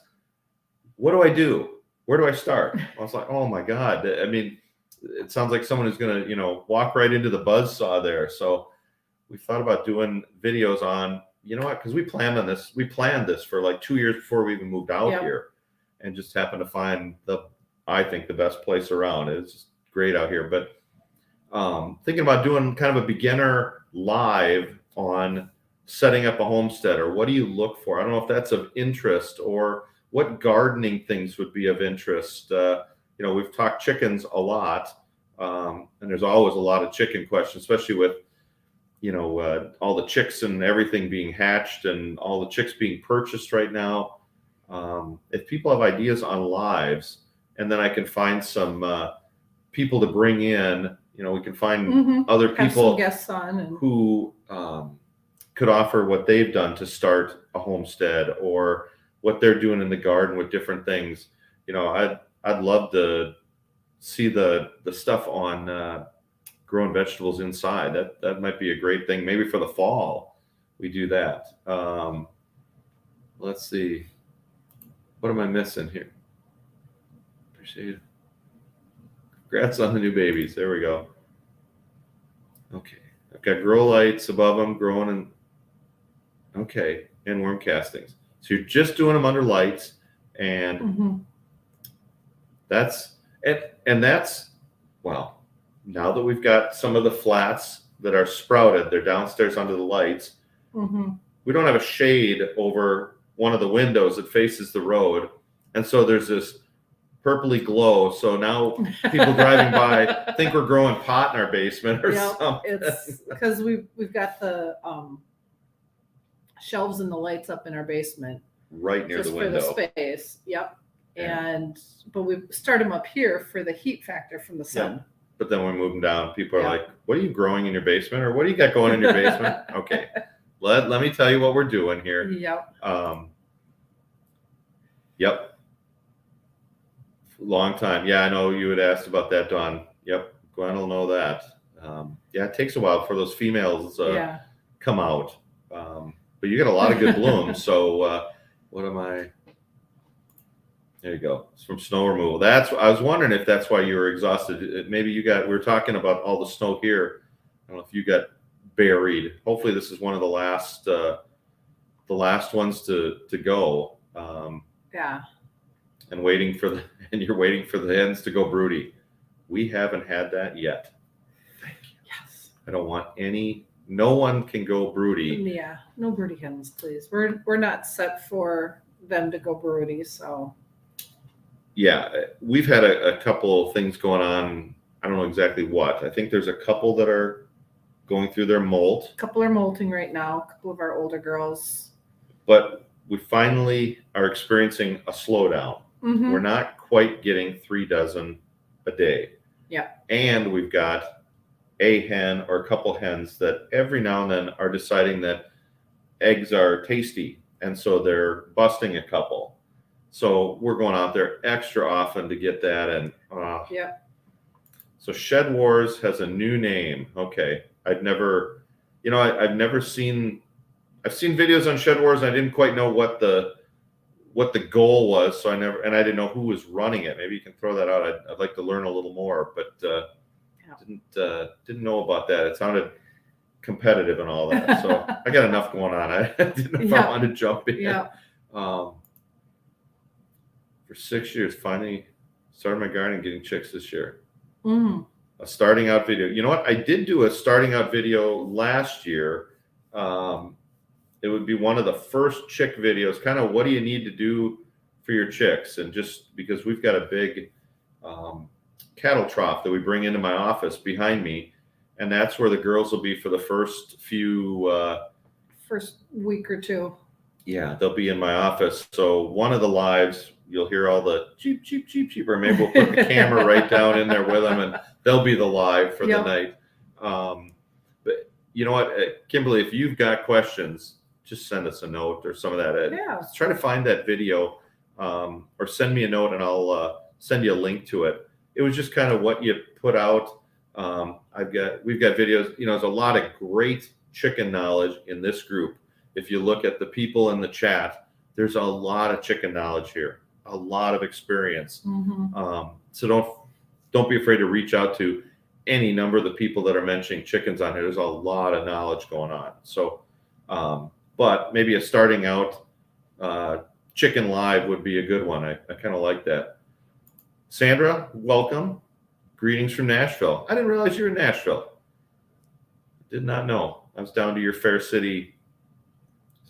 S1: What do I do? Where do I start? I was like, oh my God. I mean, it sounds like someone is going to, walk right into the buzzsaw there. So we thought about doing videos on, because we planned on this. We planned this for like 2 years before we even moved out here, and just happened to find I think the best place around. It's just great out here. But thinking about doing kind of a beginner live on setting up a homestead, or what do you look for? I don't know if that's of interest, or what gardening things would be of interest. We've talked chickens a lot, and there's always a lot of chicken questions, especially with all the chicks and everything being hatched and all the chicks being purchased right now. If people have ideas on lives, and then I can find some people to bring in, we can find other
S2: Have
S1: people
S2: some guests on
S1: who could offer what they've done to start a homestead, or what they're doing in the garden with different things. I'd love to see the stuff on growing vegetables inside. That might be a great thing. Maybe for the fall, we do that. Let's see. What am I missing here? Appreciate it. Congrats on the new babies. There we go. Okay. I've got grow lights above them growing in. Okay. And worm castings. So you're just doing them under lights, and that's well, now that we've got some of the flats that are sprouted, they're downstairs under the lights. We don't have a shade over one of the windows that faces the road, and so there's this purpley glow. So now people driving by think we're growing pot in our basement or something.
S2: It's because we've got the shelves and the lights up in our basement
S1: right near
S2: just
S1: the window
S2: for the space. But we start them up here for the heat factor from the sun.
S1: But then when we move them down, people are like, what are you growing in your basement, or what do you got going in your basement? Okay, let me tell you what we're doing here. Long time. I know you had asked about that, Dawn. Gwen will know that. It takes a while for those females come out. But you got a lot of good blooms. So what am I? There you go. It's from snow removal. I was wondering if that's why you were exhausted. Maybe we were talking about all the snow here. I don't know if you got buried. Hopefully this is one of the last ones to go. And you're waiting for the hens to go broody. We haven't had that yet. Thank you.
S2: Yes.
S1: I don't want no one can go broody.
S2: No broody hens, please. We're not set for them to go broody, so.
S1: We've had a couple of things going on. I don't know exactly what. I think there's a couple that are going through their molt.
S2: A couple are molting right now. A couple of our older girls.
S1: But we finally are experiencing a slowdown. We're not quite getting 3 dozen a day. And we've got a hen or a couple hens that every now and then are deciding that eggs are tasty, and so they're busting a couple. So we're going out there extra often to get that. And so Shed Wars has a new name. Okay, I've never seen. I've seen videos on Shed Wars. I didn't quite know what the goal was, so I didn't know who was running it. Maybe you can throw that out. I'd like to learn a little more, but didn't know about that. It sounded competitive and all that. So I got enough going on. I didn't know if I wanted to jump in. For 6 years, finally started my garden, getting chicks this year. A starting out video. You know what? I did do a starting out video last year. it would be one of the first chick videos, kind of what do you need to do for your chicks? And just because we've got a big cattle trough that we bring into my office behind me, and that's where the girls will be for the first few
S2: first week or two.
S1: yeah, they'll be in my office. So one of the lives, you'll hear all the cheep, cheep, cheep, cheep, or maybe we'll put the camera right down in there with them, and they'll be the live for the night. But you know what, Kimberly, if you've got questions, just send us a note or some of that.
S2: Yeah.
S1: Try to find that video, or send me a note, and I'll send you a link to it. It was just kind of what you put out. We've got videos. You know, there's a lot of great chicken knowledge in this group. If you look at the people in the chat, there's a lot of chicken knowledge here, a lot of experience. So don't be afraid to reach out to any number of the people that are mentioning chickens on here. There's a lot of knowledge going on. So, but maybe a starting out chicken live would be a good one. I kind of like that. Sandra, welcome. Greetings from Nashville. I didn't realize you were in Nashville. Did not know. I was down to your Fair City.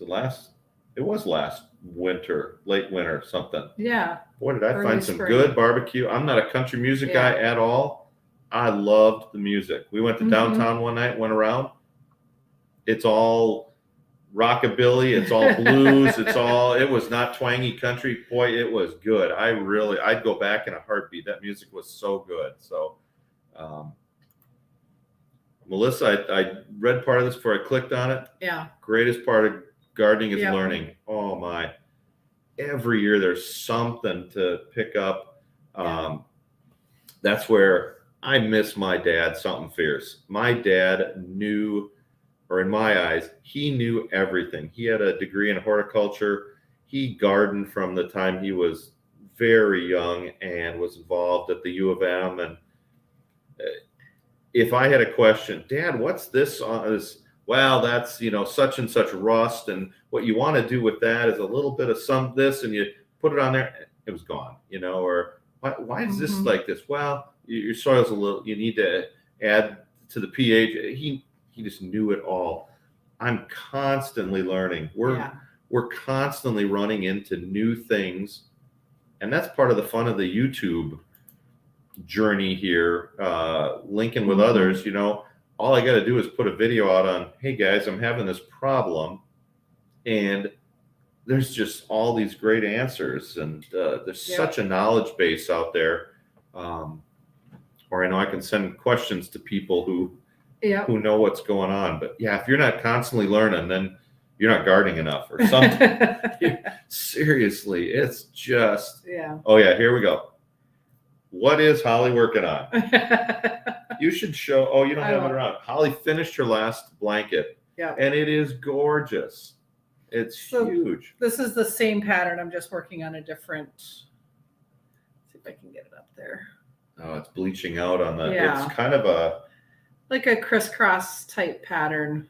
S1: It was last winter, late winter, something.
S2: Yeah.
S1: Boy, did I
S2: Early
S1: find some
S2: spring.
S1: good barbecue. I'm not a country music guy at all. I loved the music. We went to downtown one night, went around. It's all rockabilly. It's all blues. It was not twangy country. Boy, it was good. I'd go back in a heartbeat. That music was so good. So, Melissa, I read part of this before I clicked on it.
S2: Yeah.
S1: Greatest part of gardening is learning. Oh my. Every year there's something to pick up. That's where I miss my dad something fierce. My dad knew, or in my eyes, he knew everything. He had a degree in horticulture. He gardened from the time he was very young and was involved at the U of M. And if I had a question, Dad, what's this on this? Well, that's, such and such rust. And what you want to do with that is a little bit of some this, and you put it on there. It was gone, or why is this like this? Well, your soil's a little, you need to add to the pH. He just knew it all. I'm constantly learning. We're constantly running into new things. And that's part of the fun of the YouTube journey here, linking with others. All I got to do is put a video out on, hey guys, I'm having this problem, and there's just all these great answers, and there's such a knowledge base out there. Or I know I can send questions to people who know what's going on. But if you're not constantly learning, then you're not gardening enough or something. Seriously, it's just oh yeah, here we go. What is Holly working on? You should show. Oh, you don't have it around. Holly finished her last blanket. And it is gorgeous. It's huge.
S2: This is the same pattern. I'm just working on a different. Let's see if I can get it up there.
S1: Oh, it's bleaching out on the. It's kind of
S2: like a crisscross type pattern.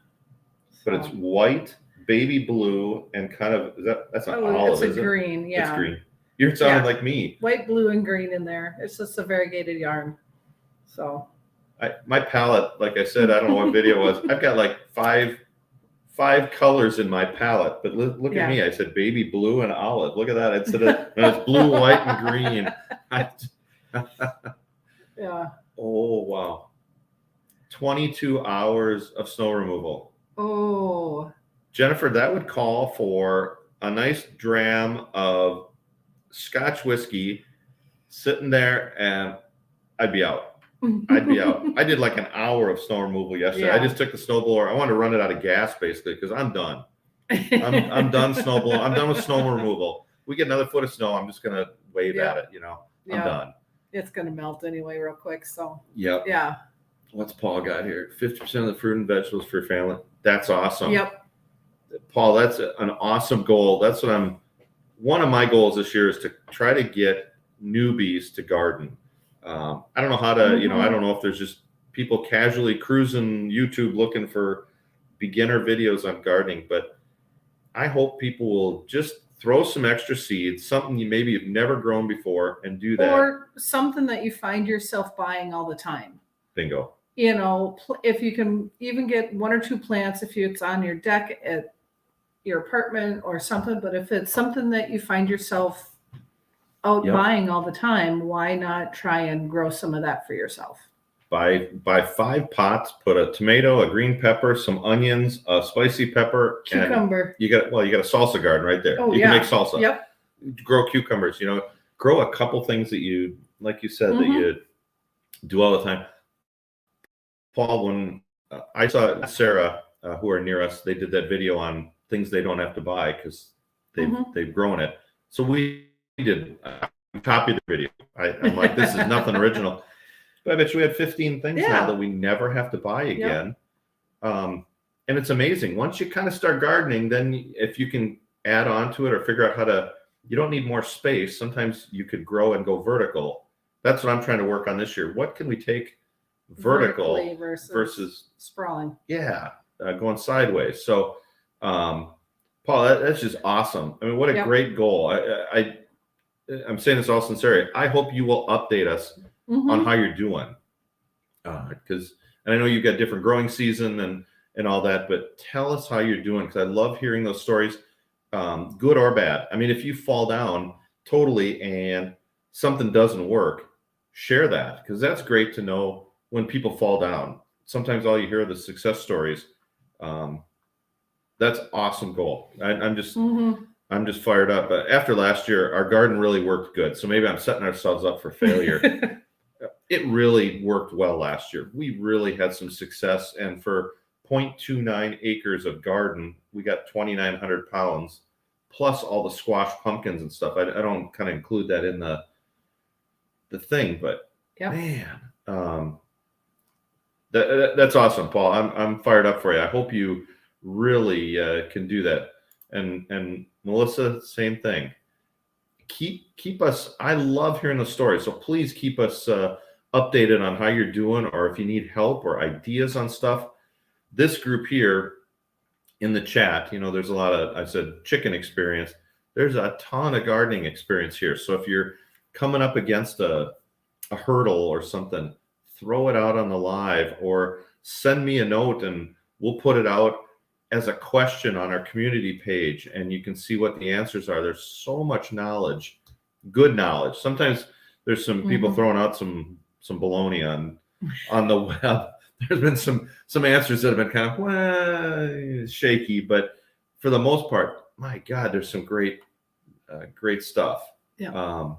S1: But it's white, baby blue, and kind of that's not olive.
S2: It's a green. Yeah,
S1: it's green. You're sounding like me.
S2: White, blue, and green in there. It's just a variegated yarn. So.
S1: My palette, like I said, I don't know what video it was. I've got like five colors in my palette, but look at me. I said baby blue and olive. Look at that. Instead of it's blue, white, and green. Oh wow. 22 hours of snow removal.
S2: Oh.
S1: Jennifer, that would call for a nice dram of Scotch whiskey sitting there, and I'd be out. I'd be out. I did like an hour of snow removal yesterday. I just took the snowblower. I wanted to run it out of gas basically because I'm done. I'm done snowblowing. I'm done with snow removal. We get another foot of snow, I'm just gonna wave at it. I'm done.
S2: It's gonna melt anyway, real quick. So.
S1: Yep.
S2: Yeah.
S1: What's Paul got here? 50% of the fruit and vegetables for your family. That's awesome.
S2: Yep.
S1: Paul, that's an awesome goal. That's what one of my goals this year is to try to get newbies to garden. I don't know how to, I don't know if there's just people casually cruising YouTube looking for beginner videos on gardening, but I hope people will just throw some extra seeds, something maybe you've never grown before, and do that.
S2: Or something that you find yourself buying all the time.
S1: Bingo.
S2: If you can even get one or two plants, if it's on your deck your apartment or something, but if it's something that you find yourself out
S1: Yep.
S2: buying all the time, why not try and grow some of that for yourself?
S1: Buy 5 pots, put a tomato, a green pepper, some onions, a spicy pepper, and
S2: Cucumber.
S1: you got a salsa garden right there.
S2: Oh,
S1: You
S2: yeah.
S1: can make salsa.
S2: Yep.
S1: Grow cucumbers, grow a couple things that you, like you said, that you do all the time. Paul, when I saw Sarah, who are near us, they did that video on things they don't have to buy because they've grown it. So we did copy the video. I'm like, this is nothing original. But I bet you we had 15 things now that we never have to buy again. And it's amazing. Once you kind of start gardening, then if you can add on to it or figure out how to, you don't need more space. Sometimes you could grow and go vertical. That's what I'm trying to work on this year. What can we take vertical versus
S2: sprawling?
S1: Going sideways. So, Paul, that's just awesome. I mean, what a great goal. I'm saying this all sincerely. I hope you will update us on how you're doing, because and I know you've got different growing season and all that, but tell us how you're doing, because I love hearing those stories, good or bad. I mean, if you fall down totally and something doesn't work, share that, because that's great to know when people fall down. Sometimes all you hear are the success stories. That's awesome goal. I'm just fired up. After last year, our garden really worked good. So maybe I'm setting ourselves up for failure. It really worked well last year. We really had some success. And for 0.29 acres of garden, we got 2,900 pounds, plus all the squash pumpkins and stuff. I don't kind of include that in the thing, but man, that's awesome, Paul. I'm fired up for you. I hope you really can do that. And Melissa, same thing. Keep us. I love hearing the story. So please keep us updated on how you're doing, or if you need help or ideas on stuff. This group here in the chat, there's a lot of, I said, chicken experience. There's a ton of gardening experience here. So if you're coming up against a hurdle or something, throw it out on the live or send me a note and we'll put it out as a question on our community page, and you can see what the answers are. There's so much knowledge, good knowledge. Sometimes there's some people throwing out some baloney on the web. There's been some answers that have been kind of shaky, but for the most part, my God, there's some great stuff.
S2: Yeah.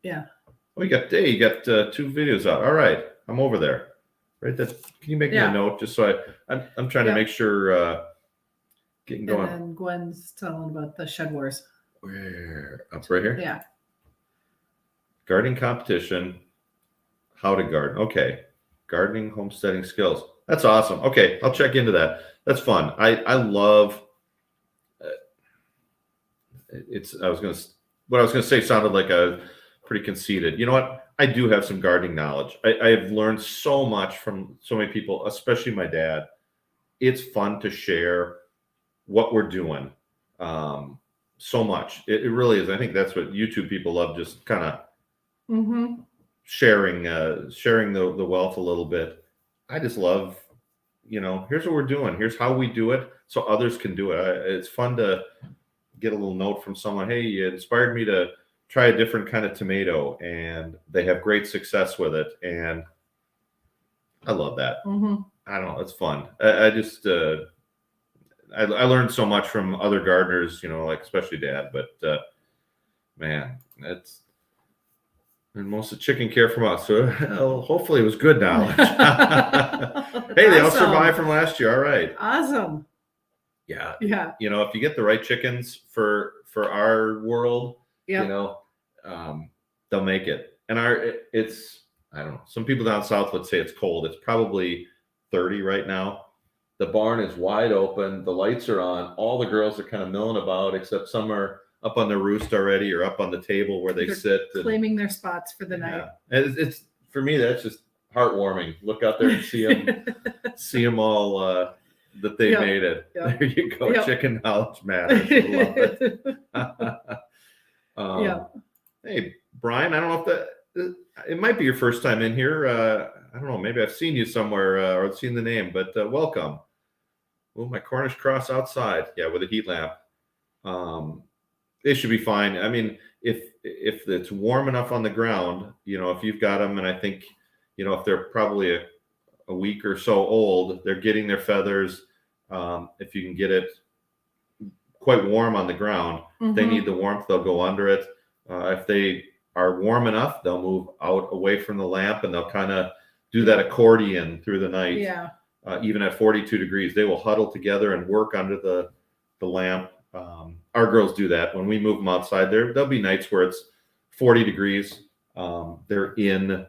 S1: You got 2 videos out. All right, I'm over there. Right. Can you make me a note just so I'm trying to make sure. Getting going.
S2: And then Gwen's telling about the Shed Wars.
S1: Where? Up right here?
S2: Yeah.
S1: Gardening competition. How to garden. Okay. Gardening, homesteading skills. That's awesome. Okay. I'll check into that. That's fun. I love what I was going to say sounded like a pretty conceited. You know what? I do have some gardening knowledge. I have learned so much from so many people, especially my dad. It's fun to share what we're doing, so much. It really is. I think that's what YouTube people love, just kind of sharing the wealth a little bit. I just love, here's what we're doing, here's how we do it, so others can do it. It's fun to get a little note from someone, hey, you inspired me to try a different kind of tomato, and they have great success with it, and I love that. I don't know, it's fun. I just I learned so much from other gardeners, like especially Dad, but man, and most of the chicken care from us. So hopefully it was good knowledge. Hey, they all survived from last year. All right.
S2: Awesome.
S1: Yeah. If you get the right chickens for our world, they'll make it. And it's, I don't know, some people down south would say it's cold. It's probably 30 right now. The barn is wide open. The lights are on. All the girls are kind of milling about, except some are up on the roost already or up on the table where they sit.
S2: Claiming their spots for the night.
S1: It's for me, that's just heartwarming. Look out there and see them all that they made it. There you go. Chicken knowledge matters. I love it. Hey, Brian, I don't know if it might be your first time in here. I don't know. Maybe I've seen you somewhere or seen the name, but welcome. Oh, my Cornish cross outside. Yeah, with a heat lamp. They should be fine. I mean, if it's warm enough on the ground, if you've got them, and I think, if they're probably a week or so old, they're getting their feathers. If you can get it quite warm on the ground, if they need the warmth, they'll go under it. If they are warm enough, they'll move out away from the lamp, and they'll kind of do that accordion through the night.
S2: Yeah.
S1: Even at 42 degrees, they will huddle together and work under the lamp. Our girls do that. When we move them outside, there'll be nights where it's 40 degrees. They're in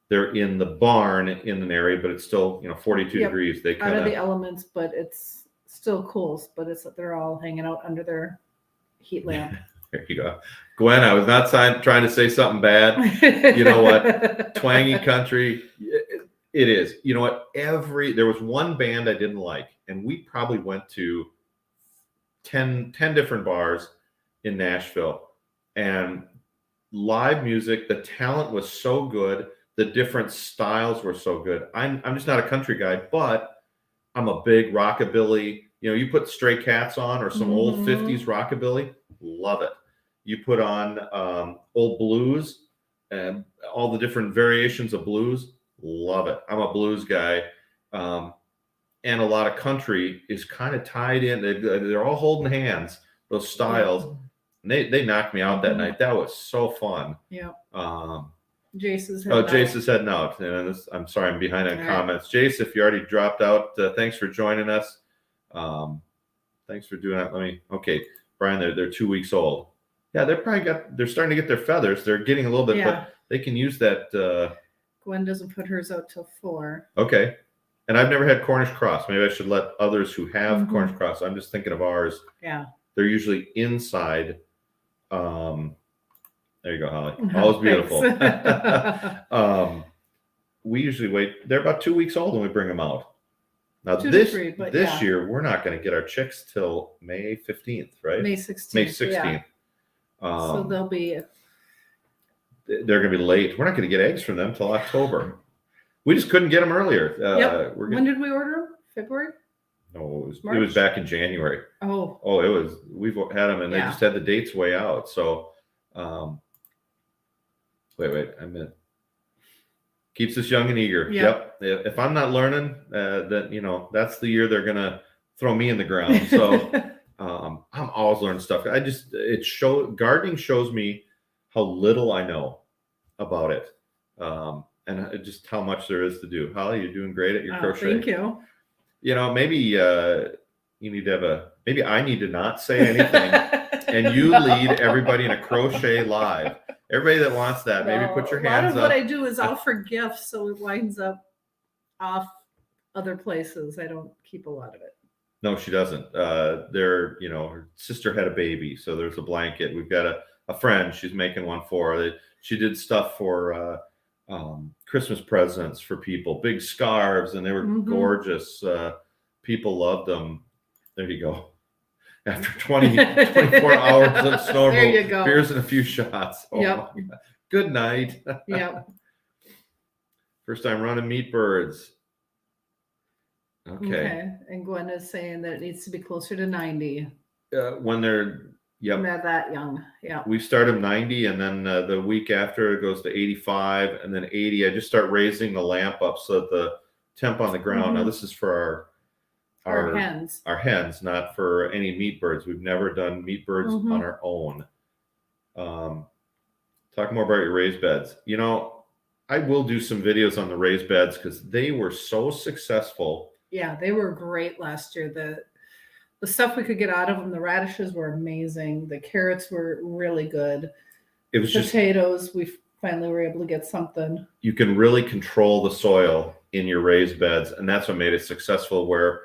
S1: the barn in an area, but it's still 42
S2: Yep.
S1: degrees. They
S2: Out
S1: kind
S2: of the
S1: of
S2: elements, but it's still cool. But they're all hanging out under their heat lamp.
S1: there you go. Gwen, I was not trying to say something bad. You know what? Twangy country. It is. You know what? There was one band I didn't like, and we probably went to 10 different bars in Nashville, and live music, the talent was so good. The different styles were so good. I'm just not a country guy, but I'm a big rockabilly. You put Stray Cats on or some old 50s rockabilly, love it. You put on old blues and all the different variations of blues, love it. I'm a blues guy. And a lot of country is kind of tied in. They're all holding hands, those styles. And they knocked me out that night. That was so fun.
S2: Yeah.
S1: Jace is heading out. And I'm sorry, I'm behind on comments. Jace, if you already dropped out, thanks for joining us. Thanks for doing that. Okay, Brian, they're 2 weeks old. Yeah, they're starting to get their feathers. They're getting a little bit, but they can use that.
S2: Gwen doesn't put hers out till 4.
S1: Okay. And I've never had Cornish cross. Maybe I should let others who have Cornish cross. I'm just thinking of ours.
S2: Yeah.
S1: They're usually inside. There you go, Holly. Always beautiful. We usually wait. They're about 2 weeks old when we bring them out. Now this year, we're not going to get our chicks till May 15th, right?
S2: May 16th.
S1: May 16th.
S2: Yeah. So they'll be.
S1: They're going to be late. We're not going to get eggs from them till October. We just couldn't get them earlier.
S2: When did we order them? February?
S1: No, it was back in January.
S2: Oh,
S1: it was. We've had them, and they just had the dates way out. So, wait. I meant keeps us young and eager. Yep. If I'm not learning, then that's the year they're gonna throw me in the ground. So, I'm always learning stuff. Gardening shows me how little I know about it. And just how much there is to do. Holly, you're doing great at your crochet.
S2: Thank you.
S1: Maybe you need to maybe I need to not say anything and you lead everybody in a crochet live. Everybody that wants that, maybe put your hands up.
S2: A lot of what I do is all for gifts, so it winds up off other places. I don't keep a lot of it.
S1: No, she doesn't. Her sister had a baby, so there's a blanket. We've got a friend, she's making one for her. She did stuff for Christmas presents for people, big scarves, and they were gorgeous. People loved them. There you go. After 24 hours of snow, beers and a few shots.
S2: Yep.
S1: Good night.
S2: Yep.
S1: First time running meat birds. Okay.
S2: And Gwen is saying that it needs to be closer to 90.
S1: When they're
S2: When they're that young. Yeah.
S1: We start them 90, and then the week after it goes to 85, and then 80. I just start raising the lamp up so that the temp on the ground. Now this is for our hens, not for any meat birds. We've never done meat birds on our own. Talk more about your raised beds. I will do some videos on the raised beds because they were so successful.
S2: Yeah, they were great last year. The stuff we could get out of them, the radishes were amazing. The carrots were really good.
S1: It was
S2: potatoes. We finally were able to get something.
S1: You can really control the soil in your raised beds, and that's what made it successful. Where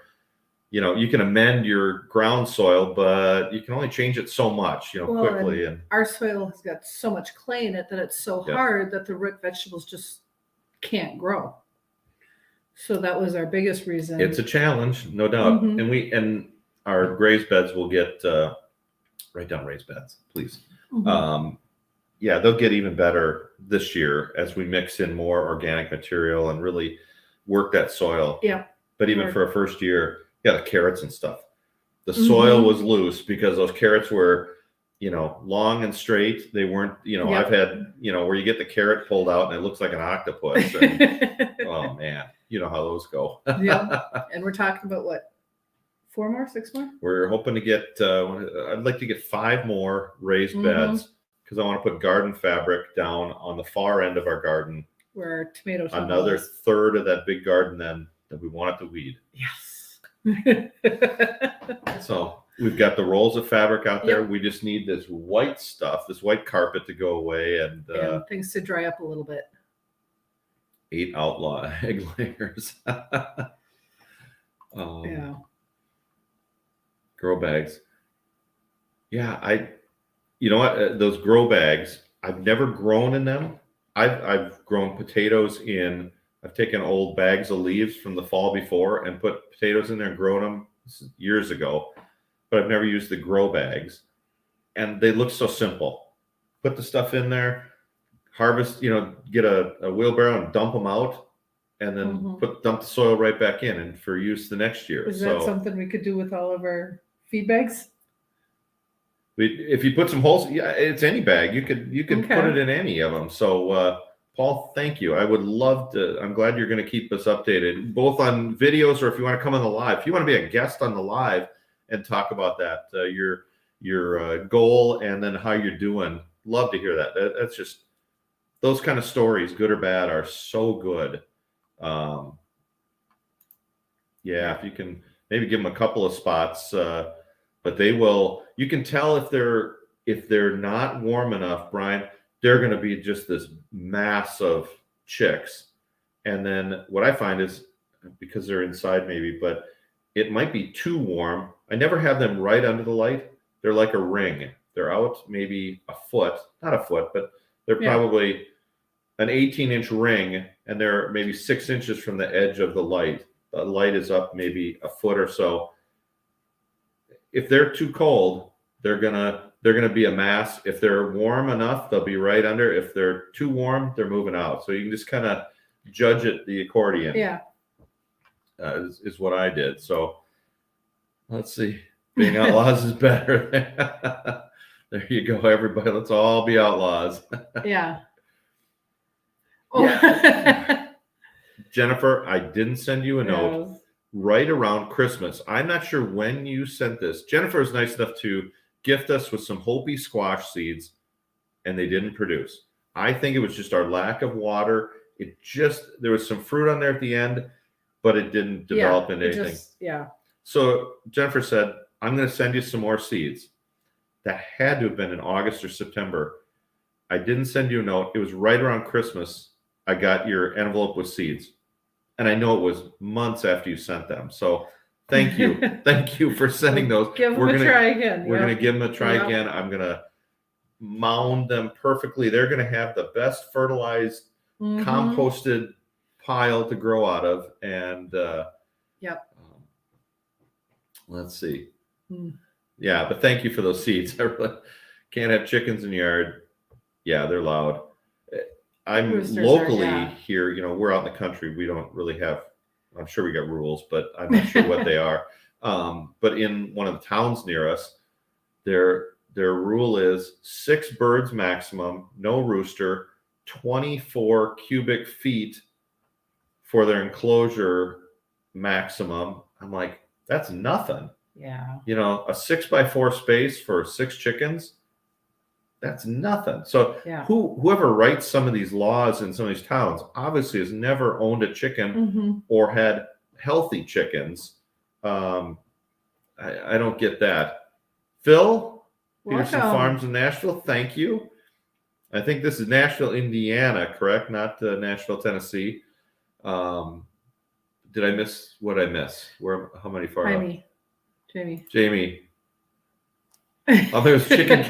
S1: you can amend your ground soil, but you can only change it so much, quickly. And
S2: our soil has got so much clay in it that it's so hard that the root vegetables just can't grow. So that was our biggest reason.
S1: It's a challenge, no doubt. And our raised beds will get write down raised beds, please. They'll get even better this year as we mix in more organic material and really work that soil.
S2: Yeah.
S1: But even for a first year, the carrots and stuff. The soil
S2: Mhm.
S1: was loose because those carrots were, long and straight. They weren't,
S2: Yep.
S1: I've had, where you get the carrot pulled out and it looks like an octopus. And, oh man, you know how those go.
S2: Yep. And we're talking about what? 4 more, 6 more?
S1: We're hoping to get, I'd like to get 5 more raised
S2: Mhm.
S1: beds because I want to put garden fabric down on the far end of our garden.
S2: Where our tomato tunnel
S1: Another
S2: is.
S1: third of that big garden then that we want it to weed.
S2: Yes.
S1: So we've got the rolls of fabric out there.
S2: Yep.
S1: We just need this white stuff, this white carpet to go away, and
S2: And things to dry up a little bit.
S1: 8 outlaw egg layers.
S2: Yeah.
S1: Grow bags. Yeah, you know what? Those grow bags, I've never grown in them. I've grown potatoes in. I've taken old bags of leaves from the fall before and put potatoes in there and grown them. This is years ago, but I've never used the grow bags, and they look so simple. Put the stuff in there, harvest. Get a wheelbarrow and dump them out, and then
S2: Mhm.
S1: dump the soil right back in, and for use the next year.
S2: Is that something we could do with all of our feed bags?
S1: If you put some holes, yeah, it's any bag. You could put
S2: Okay.
S1: it in any of them. So, Paul, thank you. I would love to. I'm glad you're going to keep us updated, both on videos or if you want to come on the live. If you want to be a guest on the live and talk about that, your goal and then how you're doing. Love to hear that. That's just those kind of stories, good or bad, are so good. Yeah, if you can maybe give them a couple of spots. But they will. You can tell if they're not warm enough, Brian. They're going to be just this mass of chicks. And then what I find is because they're inside maybe, but it might be too warm. I never have them right under the light. They're like a ring. They're out maybe a foot, not a foot, but they're
S2: Yeah.
S1: probably an 18-inch ring, and they're maybe 6 inches from the edge of the light. The light is up maybe a foot or so. If they're too cold, they're gonna be a mass. If they're warm enough, they'll be right under. If they're too warm, they're moving out. So you can just kind of judge it the accordion.
S2: Yeah.
S1: Is what I did. So let's see. Being outlaws is better. There you go, everybody. Let's all be outlaws.
S2: Yeah. Oh.
S1: Jennifer, I didn't send you a note.
S2: Yes.
S1: Right around Christmas. I'm not sure when you sent this. Jennifer is nice enough to gift us with some Hopi squash seeds, and they didn't produce. I think it was just our lack of water. There was some fruit on there at the end, but it didn't develop into anything.
S2: Yeah.
S1: So Jennifer said, I'm going to send you some more seeds. That had to have been in August or September. I didn't send you a note. It was right around Christmas. I got your envelope with seeds. And I know it was months after you sent them. So thank you. Thank you for sending those.
S2: Give them a try again.
S1: We're going to give them a try
S2: Yep.
S1: again. I'm going to mound them perfectly. They're going to have the best fertilized,
S2: Mhm.
S1: composted pile to grow out of. And
S2: Yep.
S1: Let's see.
S2: Mm.
S1: Yeah, but thank you for those seeds. I really can't have chickens in the yard. Yeah, they're loud. I'm
S2: Roosters are,
S1: locally
S2: yeah.
S1: here, we're out in the country. We don't really have, I'm sure we got rules, but I'm not sure what they are. But in one of the towns near us, their rule is 6 birds maximum, no rooster, 24 cubic feet for their enclosure maximum. I'm like, that's nothing.
S2: Yeah.
S1: A 6x4 space for 6 chickens. That's nothing. So
S2: Yeah.
S1: whoever writes some of these laws in some of these towns obviously has never owned a chicken
S2: Mhm.
S1: or had healthy chickens. I don't get that. Phil, Peterson
S2: Welcome.
S1: Farms in Nashville, thank you. I think this is Nashville, Indiana, correct? Not Nashville, Tennessee. Did I miss what I miss? How many far up? Jamie. Oh, there's chicken.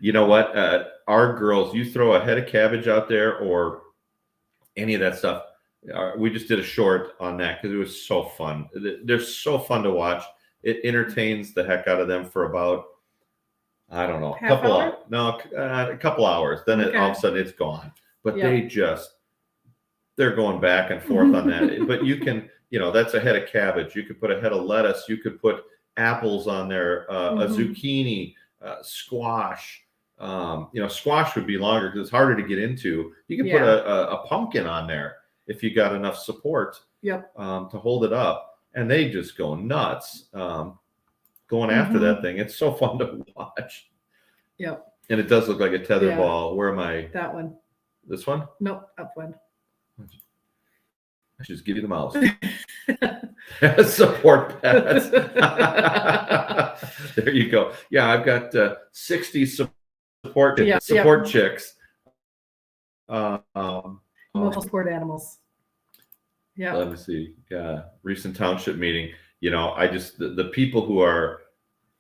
S1: You know what? Our girls, you throw a head of cabbage out there or any of that stuff. We just did a short on that because it was so fun. They're so fun to watch. It entertains the heck out of them for about, I don't know, a couple hours. Then all of a sudden it's gone. But they're going back and forth on that. But you can that's a head of cabbage. You could put a head of lettuce. You could put apples on there, a
S2: Mhm.
S1: zucchini, squash. Squash would be longer because it's harder to get into. You could put a pumpkin on there if you got enough support
S2: Yep.
S1: to hold it up, and they just go nuts going after
S2: Mhm.
S1: that thing. It's so fun to watch.
S2: Yep.
S1: And it does look like a tether
S2: Yeah.
S1: ball. Where am I?
S2: That one.
S1: This one?
S2: Nope. Upwind.
S1: I should just give you the mouse. Support pets. There you go. Yeah, I've got 60 support chicks.
S2: Most support animals. Yeah.
S1: Let me see. Yeah, recent township meeting. The people who are,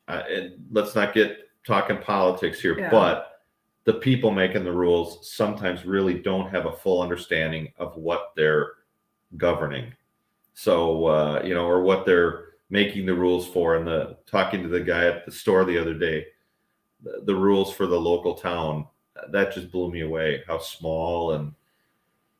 S1: and let's not get talking politics here,
S2: Yeah.
S1: but the people making the rules sometimes really don't have a full understanding of what they're governing. So, or what they're making the rules for. And talking to the guy at the store the other day, the rules for the local town, that just blew me away. How small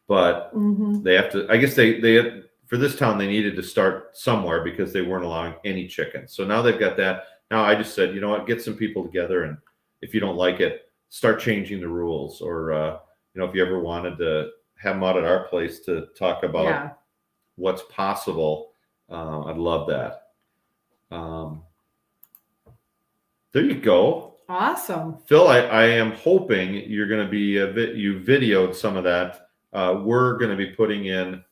S1: but
S2: Mhm.
S1: they have to. I guess they for this town they needed to start somewhere because they weren't allowing any chickens. So now they've got that. Now I just said, you know what, get some people together, and if you don't like it, start changing the rules. Or if you ever wanted to have them out at our place to talk about
S2: Yeah.
S1: what's possible, I'd love that. There you go.
S2: Awesome.
S1: Phil, I am hoping you're going to be you videoed some of that. We're going to be putting in,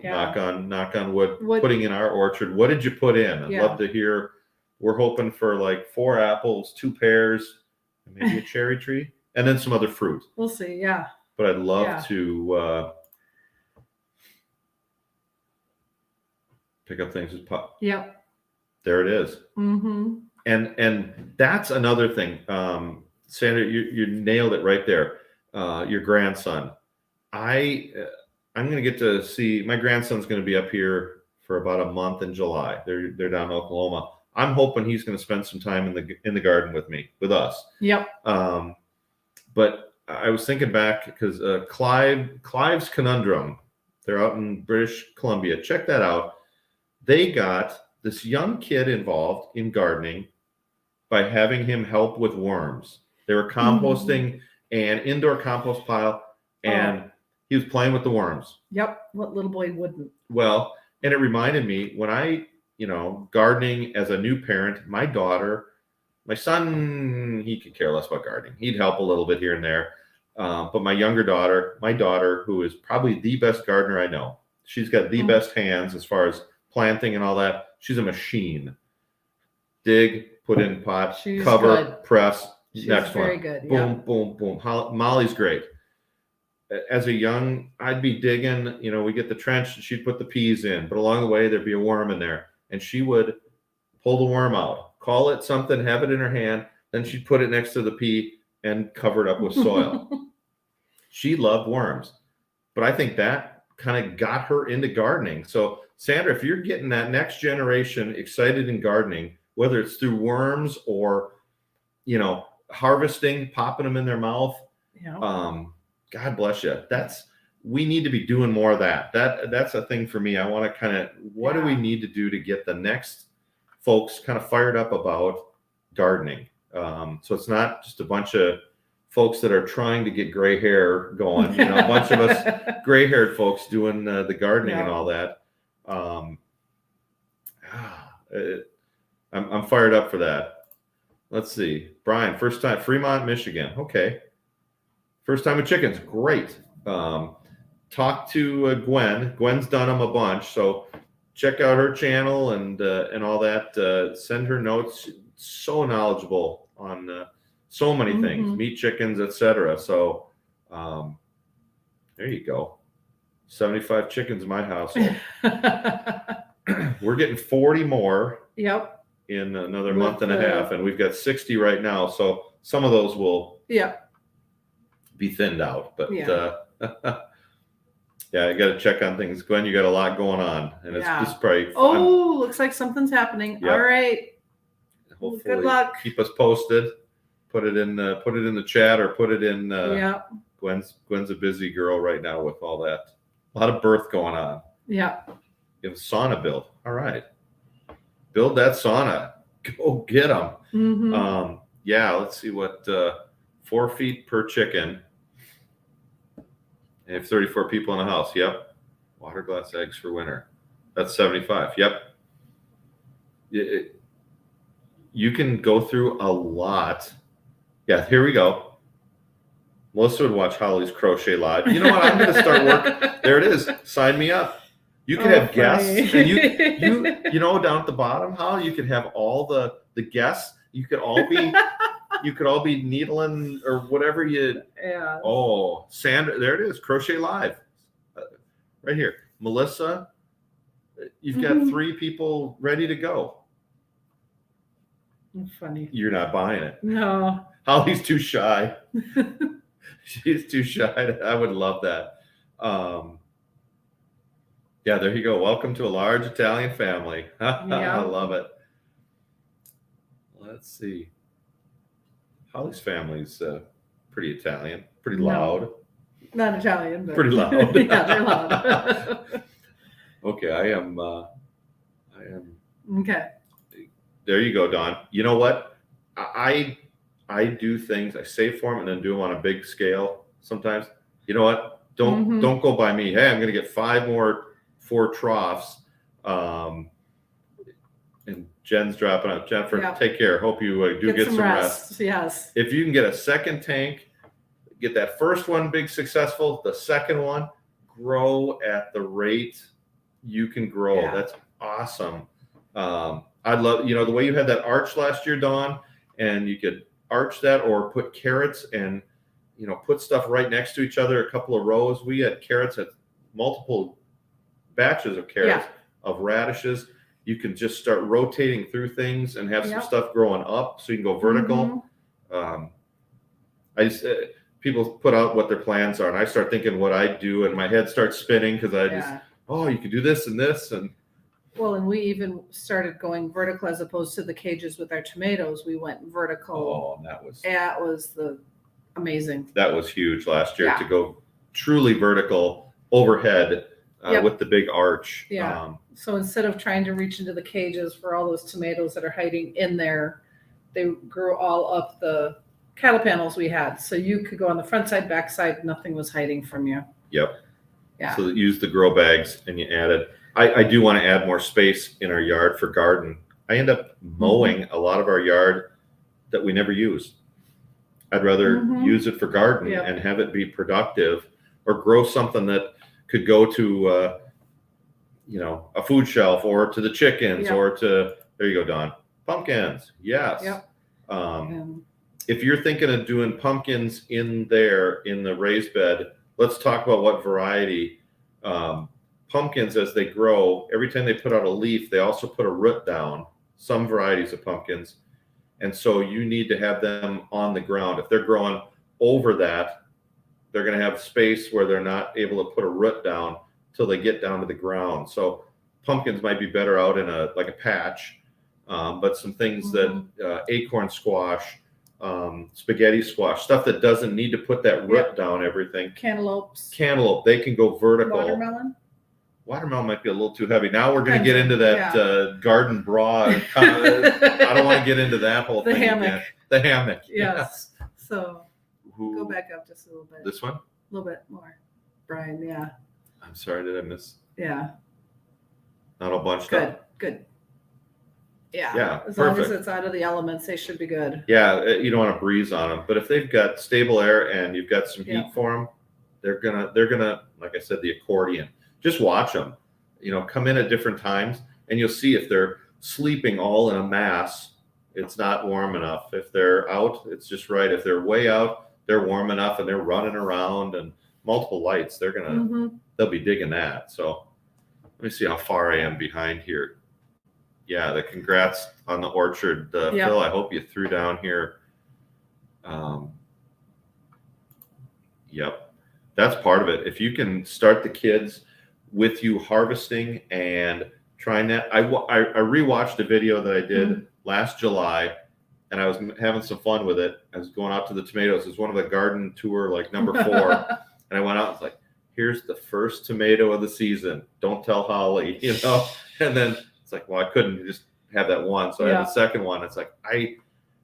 S2: Yeah.
S1: knock on wood, putting in our orchard. What did you put in? I'd love to hear. We're hoping for like 4 apples, 2 pears, and maybe a cherry tree, and then some other fruit.
S2: We'll see. Yeah.
S1: But I'd love to pick up things as pop.
S2: Yep.
S1: There it is.
S2: Mm-hmm.
S1: And that's another thing. Sandra, you nailed it right there. Your grandson. I'm going to get to see my grandson's going to be up here for about a month in July. They're down in Oklahoma. I'm hoping he's going to spend some time in the garden with us.
S2: Yep.
S1: But I was thinking back because Clive's Conundrum, they're out in British Columbia. Check that out. They got this young kid involved in gardening by having him help with worms. They were composting an indoor compost pile, and he was playing with the worms.
S2: Yep. What little boy wouldn't?
S1: Well, and it reminded me when I, gardening as a new parent, my son, he could care less about gardening. He'd help a little bit here and there. But my daughter, who is probably the best gardener I know, she's got the best hands as far as planting and all that. She's a machine. Dig, put in pot, cover, good. Press.
S2: She's
S1: next
S2: very
S1: one.
S2: Good.
S1: Boom, boom, boom. Molly's great. As a young, I'd be digging, we get the trench and she'd put the peas in, but along the way there'd be a worm in there, and she would pull the worm out, call it something, have it in her hand, then she'd put it next to the pea and cover it up with soil. She loved worms, but I think that kind of got her into gardening. So Sandra, if you're getting that next generation excited in gardening, whether it's through worms or, harvesting, popping them in their mouth, God bless you. We need to be doing more of that. That's a thing for me. I want to kind of, what do we need to do to get the next folks kind of fired up about gardening? So it's not just a bunch of folks that are trying to get gray hair going, a bunch of us gray haired folks doing the gardening and all that. I'm fired up for that. Let's see. Brian, first time, Fremont, Michigan. Okay. First time with chickens. Great. Talk to Gwen. Gwen's done them a bunch. So check out her channel and all that. Send her notes. So knowledgeable on so many things, meat, chickens, etc. So there you go. 75 chickens in my household. We're getting 40 more.
S2: Yep.
S1: In another month and a half, and we've got 60 right now. So some of those will be thinned out, but I got to check on things. Gwen, you got a lot going on, and it's just probably.
S2: Looks like something's happening. Yep. All right.
S1: Hopefully,
S2: good luck.
S1: Keep us posted. Put it in the chat or put it in. Gwen's a busy girl right now with all that. A lot of birth going on.
S2: Yeah.
S1: You have a sauna build. All right. Build that sauna. Go get them.
S2: Mm-hmm.
S1: Yeah, let's see what 4 feet per chicken. And if 34 people in the house, yep. Water glass eggs for winter. That's 75. Yep. You can go through a lot. Yeah, here we go. Melissa would watch Holly's Crochet Live. You know what? I'm going to start work. There it is. Sign me up. You could have guests, and you know, down at the bottom, Holly, you could have all the guests. You could all be needling or whatever you.
S2: Yeah.
S1: Oh, Sandra, there it is. Crochet Live, right here. Melissa, you've got 3 people ready to go.
S2: Funny.
S1: You're not buying it.
S2: No.
S1: Holly's too shy. She's too shy. I would love that. Yeah, there you go. Welcome to a large Italian family. I love it. Let's see. Holly's family's pretty Italian, pretty loud.
S2: Not Italian, but
S1: pretty loud.
S2: Yeah, they're loud.
S1: Okay, I am.
S2: Okay.
S1: There you go, Don. You know what? I do things. I save for them and then do them on a big scale. Sometimes, you know what? Don't go by me. Hey, I'm going to get 5 more 4 troughs. And Jen's dropping out. Jennifer, take care. Hope you do get some rest.
S2: Yes.
S1: If you can get a second tank, get that first one big successful. The second one, grow at the rate you can grow.
S2: Yeah.
S1: That's awesome. I'd love, the way you had that arch last year, Dawn, and you could arch that or put carrots and, put stuff right next to each other, a couple of rows. We had carrots at multiple batches of carrots, of radishes. You can just start rotating through things and have some stuff growing up so you can go vertical. People put out what their plans are, and I start thinking what I do, and my head starts spinning because you could do this and this.
S2: Well, and we even started going vertical as opposed to the cages with our tomatoes. We went vertical.
S1: Oh, and that was
S2: amazing.
S1: That was huge last year to go truly vertical overhead with the big arch.
S2: Yeah. So instead of trying to reach into the cages for all those tomatoes that are hiding in there, they grew all up the cattle panels we had. So you could go on the front side, back side, nothing was hiding from you.
S1: Yep.
S2: Yeah.
S1: So use the grow bags and you added. I do want to add more space in our yard for garden. I end up mowing a lot of our yard that we never use. I'd rather use it for garden and have it be productive, or grow something that could go to, a food shelf or to the chickens or to, there you go, Don. Pumpkins. Yes.
S2: Yep.
S1: If you're thinking of doing pumpkins in the raised bed, let's talk about what variety. Pumpkins, as they grow, every time they put out a leaf, they also put a root down, some varieties of pumpkins. And so you need to have them on the ground. If they're growing over that, they're going to have space where they're not able to put a root down till they get down to the ground. So pumpkins might be better out in a patch, but some things that acorn squash, spaghetti squash, stuff that doesn't need to put that root down, everything. Cantaloupe, they can go vertical. Watermelon might be a little too heavy. Now we're going to get into that garden bra. I don't want to get into that whole thing.
S2: Hammock.
S1: The hammock.
S2: Yes. So go back up just a little bit.
S1: This one?
S2: A little bit more. Brian, yeah.
S1: I'm sorry, did I miss?
S2: Yeah.
S1: Not a bunch.
S2: Good. Yeah.
S1: Yeah.
S2: As long as it's out of the elements, they should be good.
S1: Yeah. You don't want to breeze on them, but if they've got stable air and you've got some heat for them, they're gonna, like I said, the accordion. Just watch them, come in at different times, and you'll see if they're sleeping all in a mass, it's not warm enough. If they're out, it's just right. If they're way out, they're warm enough and they're running around and multiple lights, they'll be digging that. So let me see how far I am behind here. Yeah, the congrats on the orchard, Phil. I hope you threw down here. Yep, that's part of it. If you can start the kids with you harvesting and trying that. I rewatched a video that I did last July, and I was having some fun with it. I was going out to the tomatoes. It was one of the garden tour, like number 4. And I went out, I was like, here's the first tomato of the season. Don't tell Holly, you know. And then it's like, well, I couldn't just have that one, so I had the second one. It's like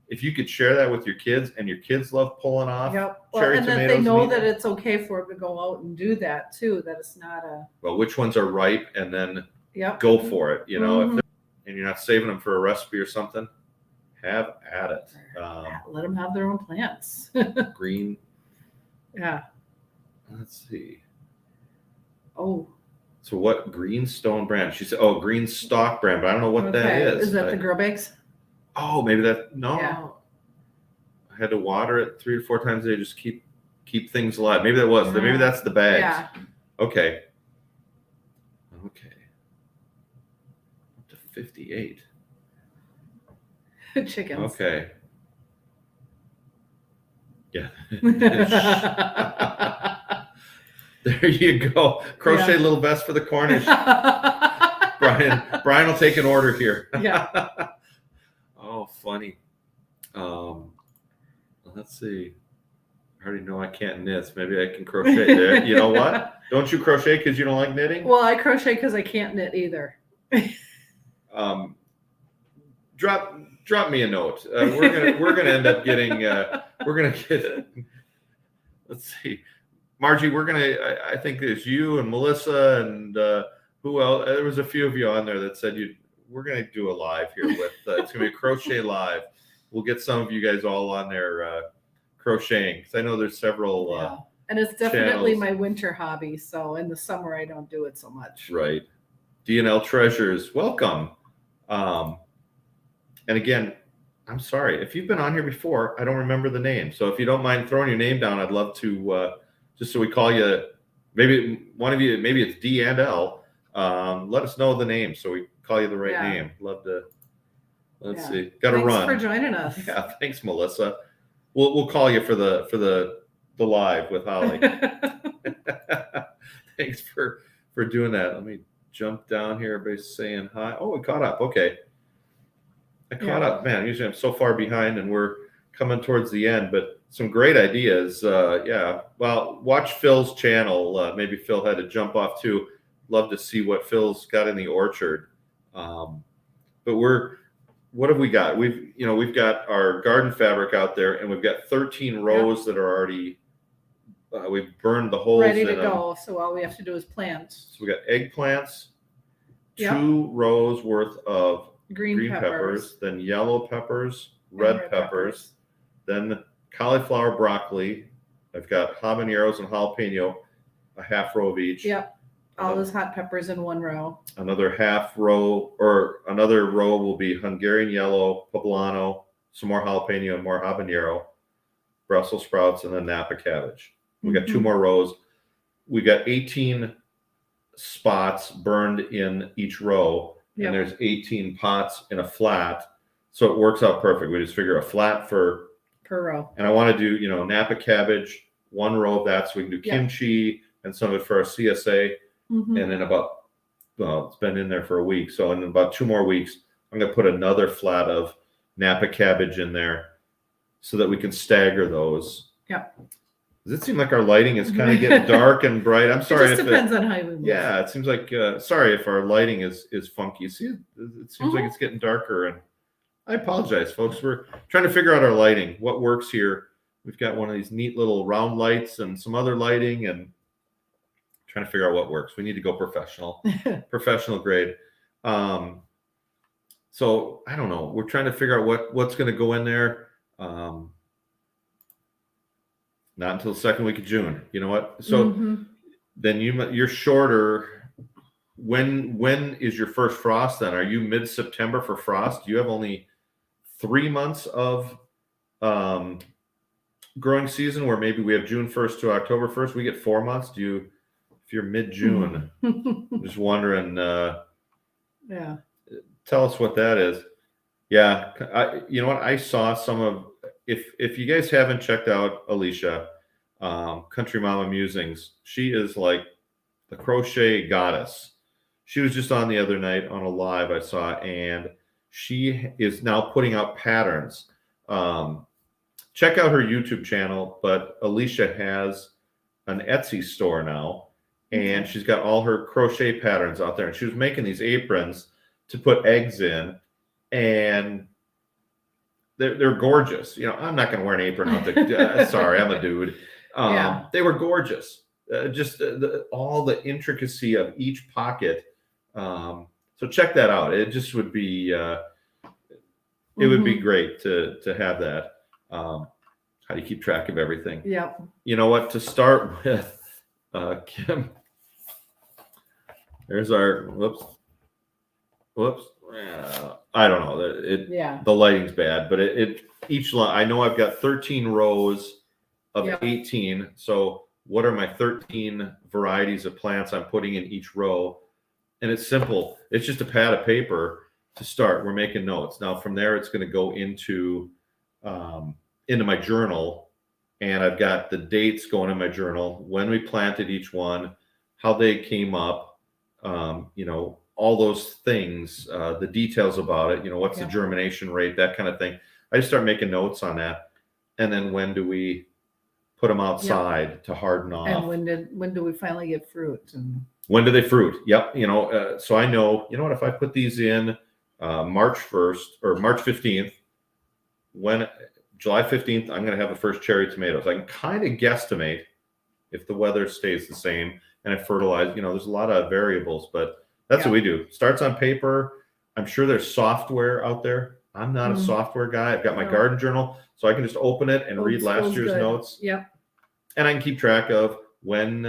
S1: if you could share that with your kids, and your kids love pulling off
S2: Yep. Well,
S1: cherry
S2: and
S1: tomatoes,
S2: that they know
S1: and
S2: that
S1: eating them.
S2: it's okay for them to go out and do that too. That it's not a.
S1: Well, which ones are ripe, and then
S2: Yep.
S1: go for it. You know,
S2: Mhm.
S1: and you're not saving them for a recipe or something. Have at it.
S2: Let them have their own plants.
S1: Green.
S2: Yeah.
S1: Let's see.
S2: Oh.
S1: So what Greenstone brand? She said, "Oh, Green Stalk brand," but I don't know what that
S2: okay.
S1: is.
S2: Is that the grow bags?
S1: Oh, maybe that. No,
S2: Yeah.
S1: I had to water it 3 to 4 times a day. Just keep things alive. Maybe that was. Maybe
S2: Yeah.
S1: that's the bags.
S2: Yeah.
S1: Okay. Okay. Up to 58.
S2: Chickens.
S1: Okay. Yeah. There you go. Crochet
S2: Yeah.
S1: little vest for the Cornish. Brian will take an order here.
S2: Yeah.
S1: Oh, funny. Let's see. I already know I can't knit. Maybe I can crochet there. You know what? Don't you crochet because you don't like knitting?
S2: Well, I crochet because I can't knit either.
S1: Drop me a note. We're gonna end up getting. We're gonna get. Let's see, Margie. I think there's you and Melissa and who else? There was a few of you on there that said we're gonna do a live here with. It's gonna be a crochet live. We'll get some of you guys all on there crocheting, because I know there's several.
S2: Yeah. And it's definitely
S1: channels.
S2: my winter hobby. So in the summer, I don't do it so much.
S1: Right. DNL Treasures, welcome. And again, I'm sorry if you've been on here before. I don't remember the name, so if you don't mind throwing your name down, I'd love to just so we call you. Maybe one of you, maybe it's D and L. Let us know the name so we call you the right
S2: Yeah.
S1: name. Love to. Let's
S2: Yeah.
S1: see. Got to
S2: Thanks
S1: run.
S2: for joining us.
S1: Yeah, thanks, Melissa. We'll call you for the live with Holly. Thanks for doing that. Let me jump down here. Everybody's saying hi. Oh, we caught up. Okay. I caught up, man. Usually I'm so far behind and we're coming towards the end, but some great ideas. Yeah. Well, watch Phil's channel. Maybe Phil had to jump off too. Love to see what Phil's got in the orchard. But what have we got? We've got our garden fabric out there, and we've got 13 rows that are already, we've burned the holes
S2: Ready to
S1: in them.
S2: go. So all we have to do is plant.
S1: So we got eggplants,
S2: Yep.
S1: 2 rows worth of
S2: Green peppers.
S1: then yellow peppers,
S2: and
S1: red peppers, then cauliflower, broccoli. I've got habaneros and jalapeno, a half row of each.
S2: Yep. All those hot peppers in one row.
S1: Another half row, or another row will be Hungarian yellow, poblano, some more jalapeno and more habanero, Brussels sprouts, and then Napa cabbage. We got 2 more rows. We got 18 spots burned in each row,
S2: Yep.
S1: and there's 18 pots in a flat. So it works out perfect. We just figure a flat per
S2: row.
S1: And I want to do, Napa cabbage, 1 row of that, so we can do kimchi and some of it for our CSA.
S2: Mm-hmm.
S1: And then it's been in there for a week. So in about 2 more weeks, I'm going to put another flat of Napa cabbage in there so that we can stagger those.
S2: Yep.
S1: Does it seem like our lighting is kind of getting dark and bright? I'm sorry.
S2: It just depends on how we move.
S1: Yeah, it seems like, sorry if our lighting is funky. See, it seems like it's getting darker, and I apologize, folks. We're trying to figure out our lighting, what works here. We've got one of these neat little round lights and some other lighting, and trying to figure out what works. We need to go professional grade. So I don't know. We're trying to figure out what's going to go in there. Not until the second week of June. You know what? So then you're shorter. When is your first frost then? Are you mid-September for frost? Do you have only 3 months of growing season, where maybe we have June 1st to October 1st? We get 4 months. If you're mid-June, I'm just wondering,
S2: yeah.
S1: Tell us what that is. Yeah. You know what? I saw some of, if you guys haven't checked out Alicia, Country Mama Musings, she is like the crochet goddess. She was just on the other night on a live I saw, and she is now putting out patterns. Check out her YouTube channel, but Alicia has an Etsy store now, and
S2: Okay.
S1: she's got all her crochet patterns out there, and she was making these aprons to put eggs in, and they're gorgeous. You know, I'm not going to wear an apron out there. Sorry, I'm a dude.
S2: Yeah.
S1: They were gorgeous. Just all the intricacy of each pocket. So check that out. It just would be it would be
S2: Mhm.
S1: great to have that. How do you keep track of everything?
S2: Yep.
S1: You know what? To start with, Kim, there's our whoops. I don't know.
S2: Yeah.
S1: The lighting's bad, but each line. I know I've got 13 rows of
S2: Yep.
S1: 18. So what are my 13 varieties of plants I'm putting in each row? And it's simple. It's just a pad of paper to start. We're making notes. Now from there, it's going to go into my journal, and I've got the dates going in my journal, when we planted each one, how they came up, you know, all those things, the details about it, you know, what's the
S2: Yep.
S1: germination rate, that kind of thing. I just start making notes on that. And then when do we put them outside to harden off?
S2: And when do we finally get fruit? And
S1: When do they fruit? Yep. You know, so I know, you know what, if I put these in March 1st or March 15th, when July 15th, I'm going to have the first cherry tomatoes. I can kind of guesstimate if the weather stays the same and I fertilize. You know, there's a lot of variables, but that's what we do. Starts on paper. I'm sure there's software out there. I'm not a software guy. I've got my
S2: No.
S1: garden journal, so I can just open it and
S2: Old
S1: read last
S2: school's
S1: year's
S2: good.
S1: notes.
S2: Yep.
S1: And I can keep track of when,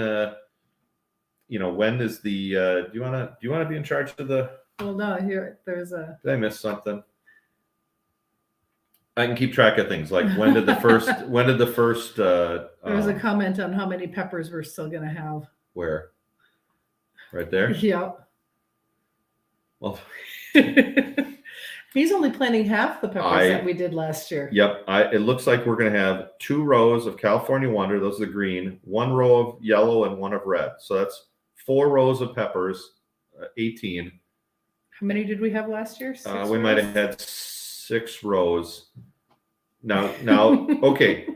S1: you know, when is the, do you want to be in charge of the,
S2: Well, no, here there's a
S1: did I miss something? I can keep track of things like when did the first
S2: there's a comment on how many peppers we're still gonna have.
S1: where? Right there?
S2: Yep.
S1: Well,
S2: He's only planting half the peppers that we did last year.
S1: yep. It looks like we're going to have 2 rows of California Wonder. Those are the green, 1 row of yellow, and 1 of red. So that's 4 rows of peppers, 18.
S2: How many did we have last year?
S1: We might have had 6 rows. Now, okay,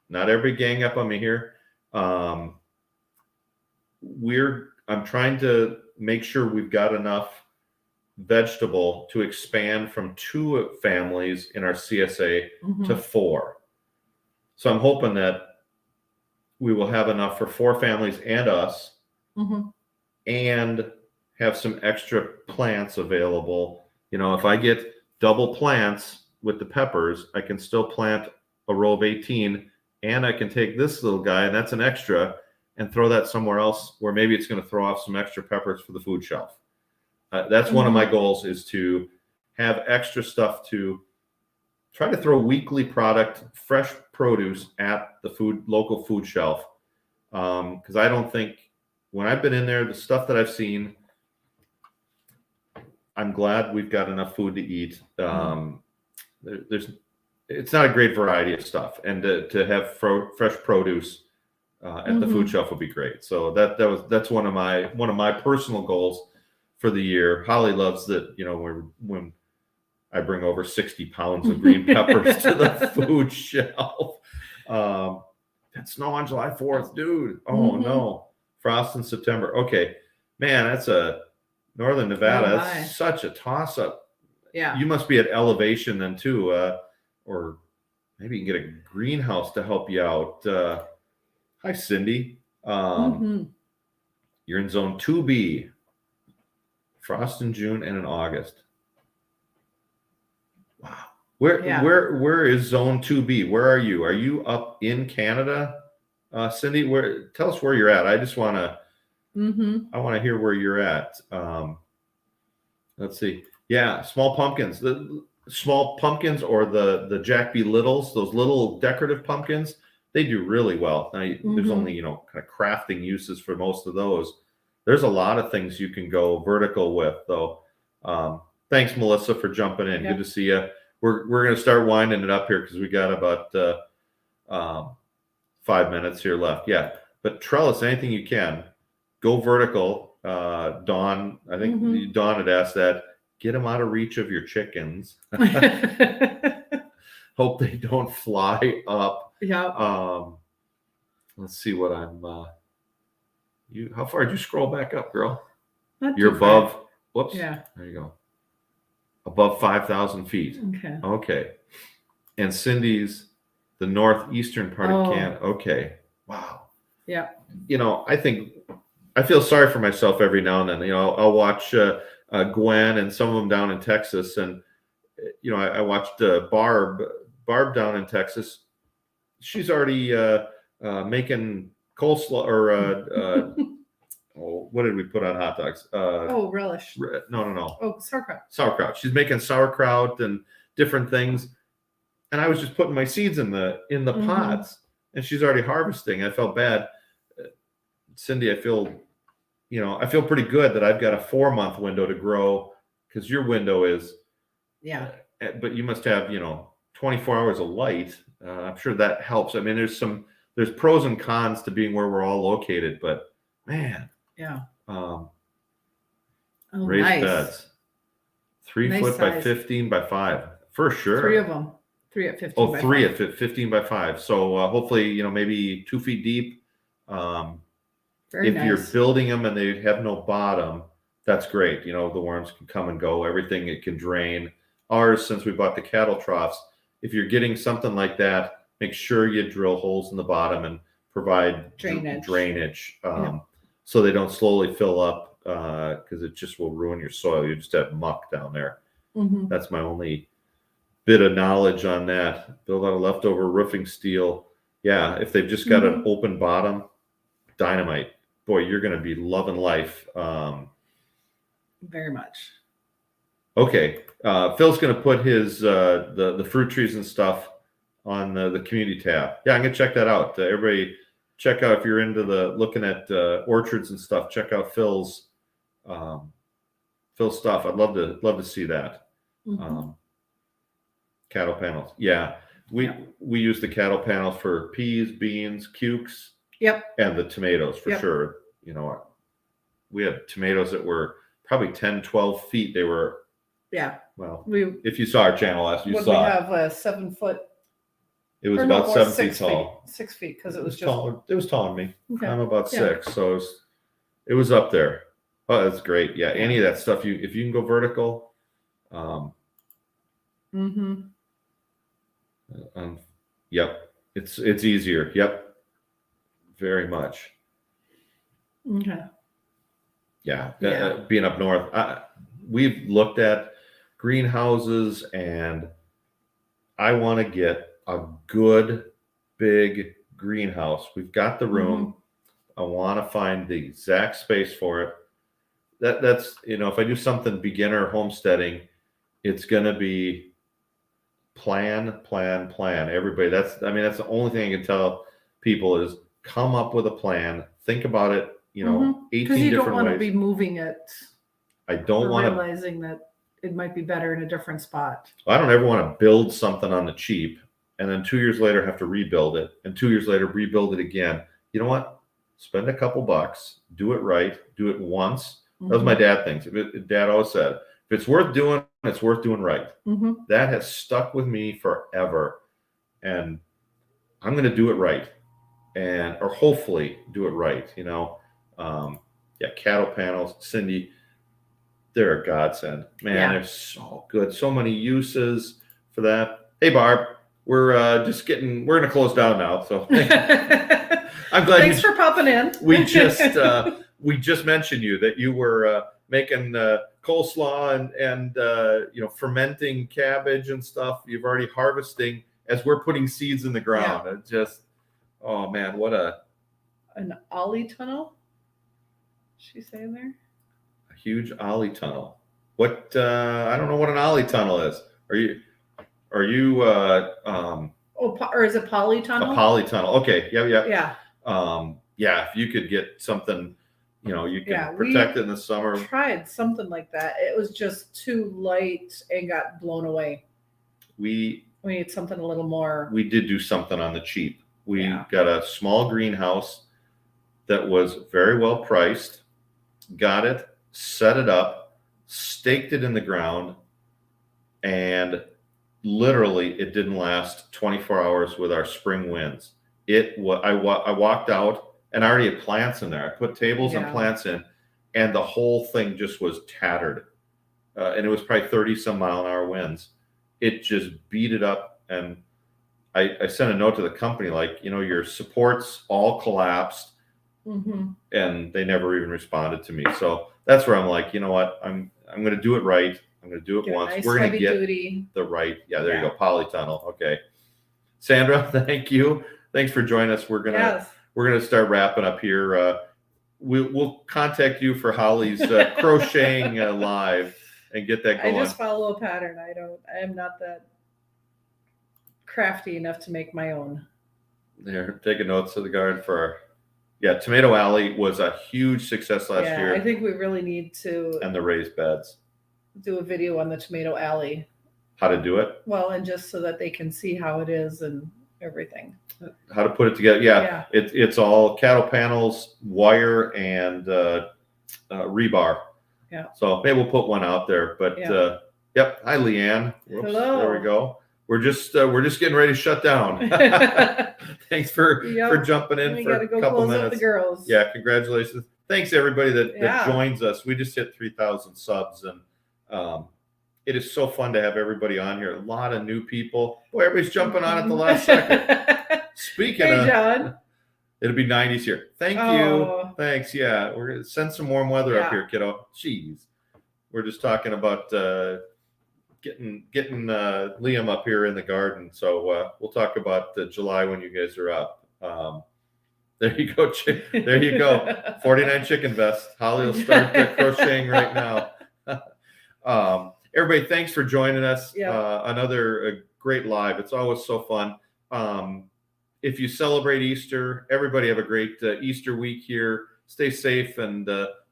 S1: not everybody gang up on me here. I'm trying to make sure we've got enough vegetable to expand from 2 families in our CSA to 4. So I'm hoping that we will have enough for 4 families and us, and have some extra plants available. You know, if I get double plants with the peppers, I can still plant a row of 18, and I can take this little guy, and that's an extra, and throw that somewhere else where maybe it's going to throw off some extra peppers for the food shelf. That's one of my goals, is to have extra stuff to try to throw weekly product, fresh produce at the local food shelf. Because I don't think, when I've been in there, the stuff that I've seen, I'm glad we've got enough food to eat. It's not a great variety of stuff, and to have fresh produce at the food shelf would be great. So that's one of my personal goals for the year. Holly loves that, you know, when I bring over 60 pounds of green peppers to the food shelf. That snow on July 4th, dude. Oh no. Frost in September. Okay. Man, that's a Northern Nevada. That's such a toss up.
S2: Yeah.
S1: You must be at elevation then too. Or maybe you can get a greenhouse to help you out. Hi, Cindy. You're in zone 2B. Frost in June and in August. Wow. Where is zone 2B? Where are you? Are you up in Canada? Cindy, tell us where you're at. I just want to I want to hear where you're at. Let's see. Yeah, small pumpkins. The small pumpkins, or the Jack B. Littles, those little decorative pumpkins, they do really well. Now, there's only, you know, kind of crafting uses for most of those. There's a lot of things you can go vertical with, though. Thanks, Melissa, for jumping in.
S2: Yep.
S1: Good to see you. We're going to start winding it up here because we got about 5 minutes here left. Yeah, but trellis, anything you can, go vertical. Dawn, I think Dawn had asked that. Get them out of reach of your chickens. Hope they don't fly up.
S2: Yeah.
S1: Let's see what I'm. How far did you scroll back up, girl?
S2: Not
S1: You're
S2: too far.
S1: above. Whoops.
S2: Yeah.
S1: There you go. Above 5,000 feet.
S2: Okay.
S1: Okay. And Cindy's the northeastern part of
S2: Oh.
S1: Canada. Okay. Wow.
S2: Yeah.
S1: I feel sorry for myself every now and then. I'll watch Gwen and some of them down in Texas, and I watched Barb down in Texas. She's already making coleslaw or what did we put on hot dogs?
S2: Relish.
S1: No.
S2: Oh, sauerkraut.
S1: Sauerkraut. She's making sauerkraut and different things, and I was just putting my seeds in the pods, and she's already harvesting. I felt bad, Cindy. I feel pretty good that I've got a 4-month window to grow, because your window is, but you must have 24 hours of light. I'm sure that helps. I mean, there's pros and cons to being where we're all located, but man, raised
S2: nice.
S1: beds, 3
S2: Nice
S1: foot by
S2: size.
S1: 15 by 5 for sure.
S2: 3 of them. 3 at 15.
S1: Oh,
S2: by
S1: 3
S2: 5.
S1: at 15 by 5. So hopefully, maybe 2 feet deep.
S2: Very
S1: If
S2: nice.
S1: you're building them and they have no bottom, that's great. The worms can come and go. Everything, it can drain. Ours, since we bought the cattle troughs, if you're getting something like that, make sure you drill holes in the bottom and provide drainage, so they don't slowly fill up, because it just will ruin your soil. You just have muck down there. That's my only bit of knowledge on that. Build out of leftover roofing steel. Yeah, if they've just got an open bottom, dynamite. Boy, you're going to be loving life.
S2: Very much.
S1: Okay, Phil's going to put his the fruit trees and stuff on the community tab. Yeah, I'm going to check that out. Everybody, check out if you're into looking at orchards and stuff. Check out Phil's stuff. I'd love to see that. Cattle panels. Yeah, we use the cattle panels for peas, beans, cukes.
S2: Yep.
S1: And the tomatoes for sure. We had tomatoes that were probably 10, 12 feet. They were.
S2: Yeah.
S1: Well, if you saw our channel last, you saw.
S2: We have a 7 foot.
S1: It was about 7 feet
S2: 6
S1: tall.
S2: 6 feet, because it was just.
S1: Taller. It was taller than me.
S2: Okay.
S1: I'm about 6, so it was up there. Oh, that's great. Yeah, any of that stuff. If you can go vertical. Yep. It's easier. Yep. Very much.
S2: Okay.
S1: Yeah. Being up north, we've looked at greenhouses, and I want to get a good big greenhouse. We've got the room. I want to find the exact space for it. That's if I do something beginner homesteading, it's going to be plan. Everybody, that's the only thing I can tell people is come up with a plan. Think about it, 18
S2: because you don't
S1: different
S2: want
S1: ways.
S2: to be moving it.
S1: I don't want to
S2: realizing that it might be better in a different spot.
S1: I don't ever want to build something on the cheap and then 2 years later have to rebuild it, and 2 years later rebuild it again. You know what? Spend a couple bucks, do it right, do it once. That was my dad things. Dad always said, if it's worth doing, it's worth doing right. That has stuck with me forever, and I'm going to do it right, or hopefully do it right. Cattle panels, Cindy, they're a godsend, man. They're so good, so many uses for that. Hey, Barb, we're going to close down now, so I'm glad.
S2: Thanks for popping in.
S1: We just mentioned that you were making coleslaw and fermenting cabbage and stuff. You've already harvesting as we're putting seeds in the ground. It just, oh man, what
S2: an ollie tunnel. She's saying there.
S1: A huge ollie tunnel. What I don't know what an ollie tunnel is. Are you or
S2: is it polytunnel?
S1: A polytunnel. Okay.
S2: Yeah.
S1: If you could get something, you can protect it in the summer.
S2: Tried something like that. It was just too light and got blown away. We need something a little more.
S1: We did do something on the cheap. We got a small greenhouse that was very well priced, got it, set it up, staked it in the ground, and literally it didn't last 24 hours with our spring winds. I walked out and I already had plants in there. I put tables and
S2: Yeah.
S1: plants in, and the whole thing just was tattered. And it was probably 30 some mile an hour winds. It just beat it up. And I sent a note to the company, like, your supports all collapsed,
S2: Mm-hmm.
S1: and they never even responded to me. So that's where I'm like, you know what? I'm going to do it right. I'm going to do it
S2: Get a
S1: once.
S2: nice
S1: We're going to
S2: heavy
S1: get
S2: duty.
S1: the right. Yeah, there you
S2: Yeah.
S1: go. Polytunnel. Okay. Sandra, thank you. Thanks for joining us. We're
S2: Yes.
S1: gonna start wrapping up here. We'll contact you for Holly's crocheting live and get that
S2: I
S1: going.
S2: just follow a pattern. I am not that crafty enough to make my own.
S1: There, taking notes of the garden for Tomato Alley was a huge success last
S2: Yeah,
S1: year,
S2: I think we really need to
S1: and the raised beds.
S2: do a video on the Tomato Alley.
S1: How to do it,
S2: Well, and just so that they can see how it is and everything.
S1: how to put it together. Yeah,
S2: Yeah.
S1: it's all cattle panels, wire, and rebar.
S2: Yeah.
S1: So maybe we'll put one out there. But
S2: Yeah.
S1: yep. Hi, Leanne. Whoops,
S2: Hello.
S1: There we go. We're just getting ready to shut down. Thanks for jumping in
S2: We
S1: for
S2: gotta go
S1: a couple
S2: close up
S1: minutes.
S2: the girls.
S1: Yeah, congratulations. Thanks everybody that
S2: Yeah.
S1: joins us. We just hit 3,000 subs, and it is so fun to have everybody on here. A lot of new people. Boy, everybody's jumping on at the last second. Speaking
S2: Hey,
S1: of,
S2: John.
S1: it'll be 90s here. Thank
S2: Oh.
S1: you. Thanks. Yeah, we're gonna send some warm weather up
S2: Yeah.
S1: here, kiddo. Jeez, we're just talking about getting Liam up here in the garden. So we'll talk about July when you guys are up. There you go. There you go. 49 chicken vest. Holly will start crocheting right now. Everybody, thanks for joining us.
S2: Yeah.
S1: Another great live. It's always so fun. If you celebrate Easter, everybody have a great Easter week here. Stay safe, and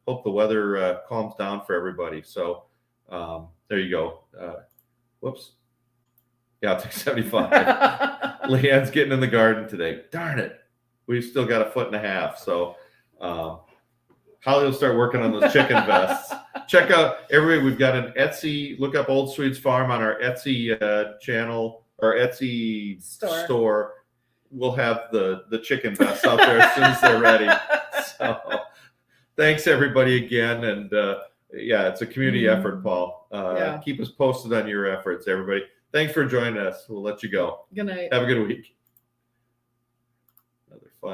S1: hope the weather calms down for everybody. So there you go. Whoops. Yeah, I'll take 75. Leanne's getting in the garden today. Darn it. We've still got a foot and a half. So Holly will start working on those chicken vests. Check out everybody. We've got an Etsy. Look up Old Swedes Farm on our Etsy channel or Etsy store. We'll have the chicken vests out there as soon as they're ready. So thanks everybody again. And it's a community effort, Paul. Keep us posted on your efforts, everybody. Thanks for joining us. We'll let you go.
S2: Good night.
S1: Have a good week.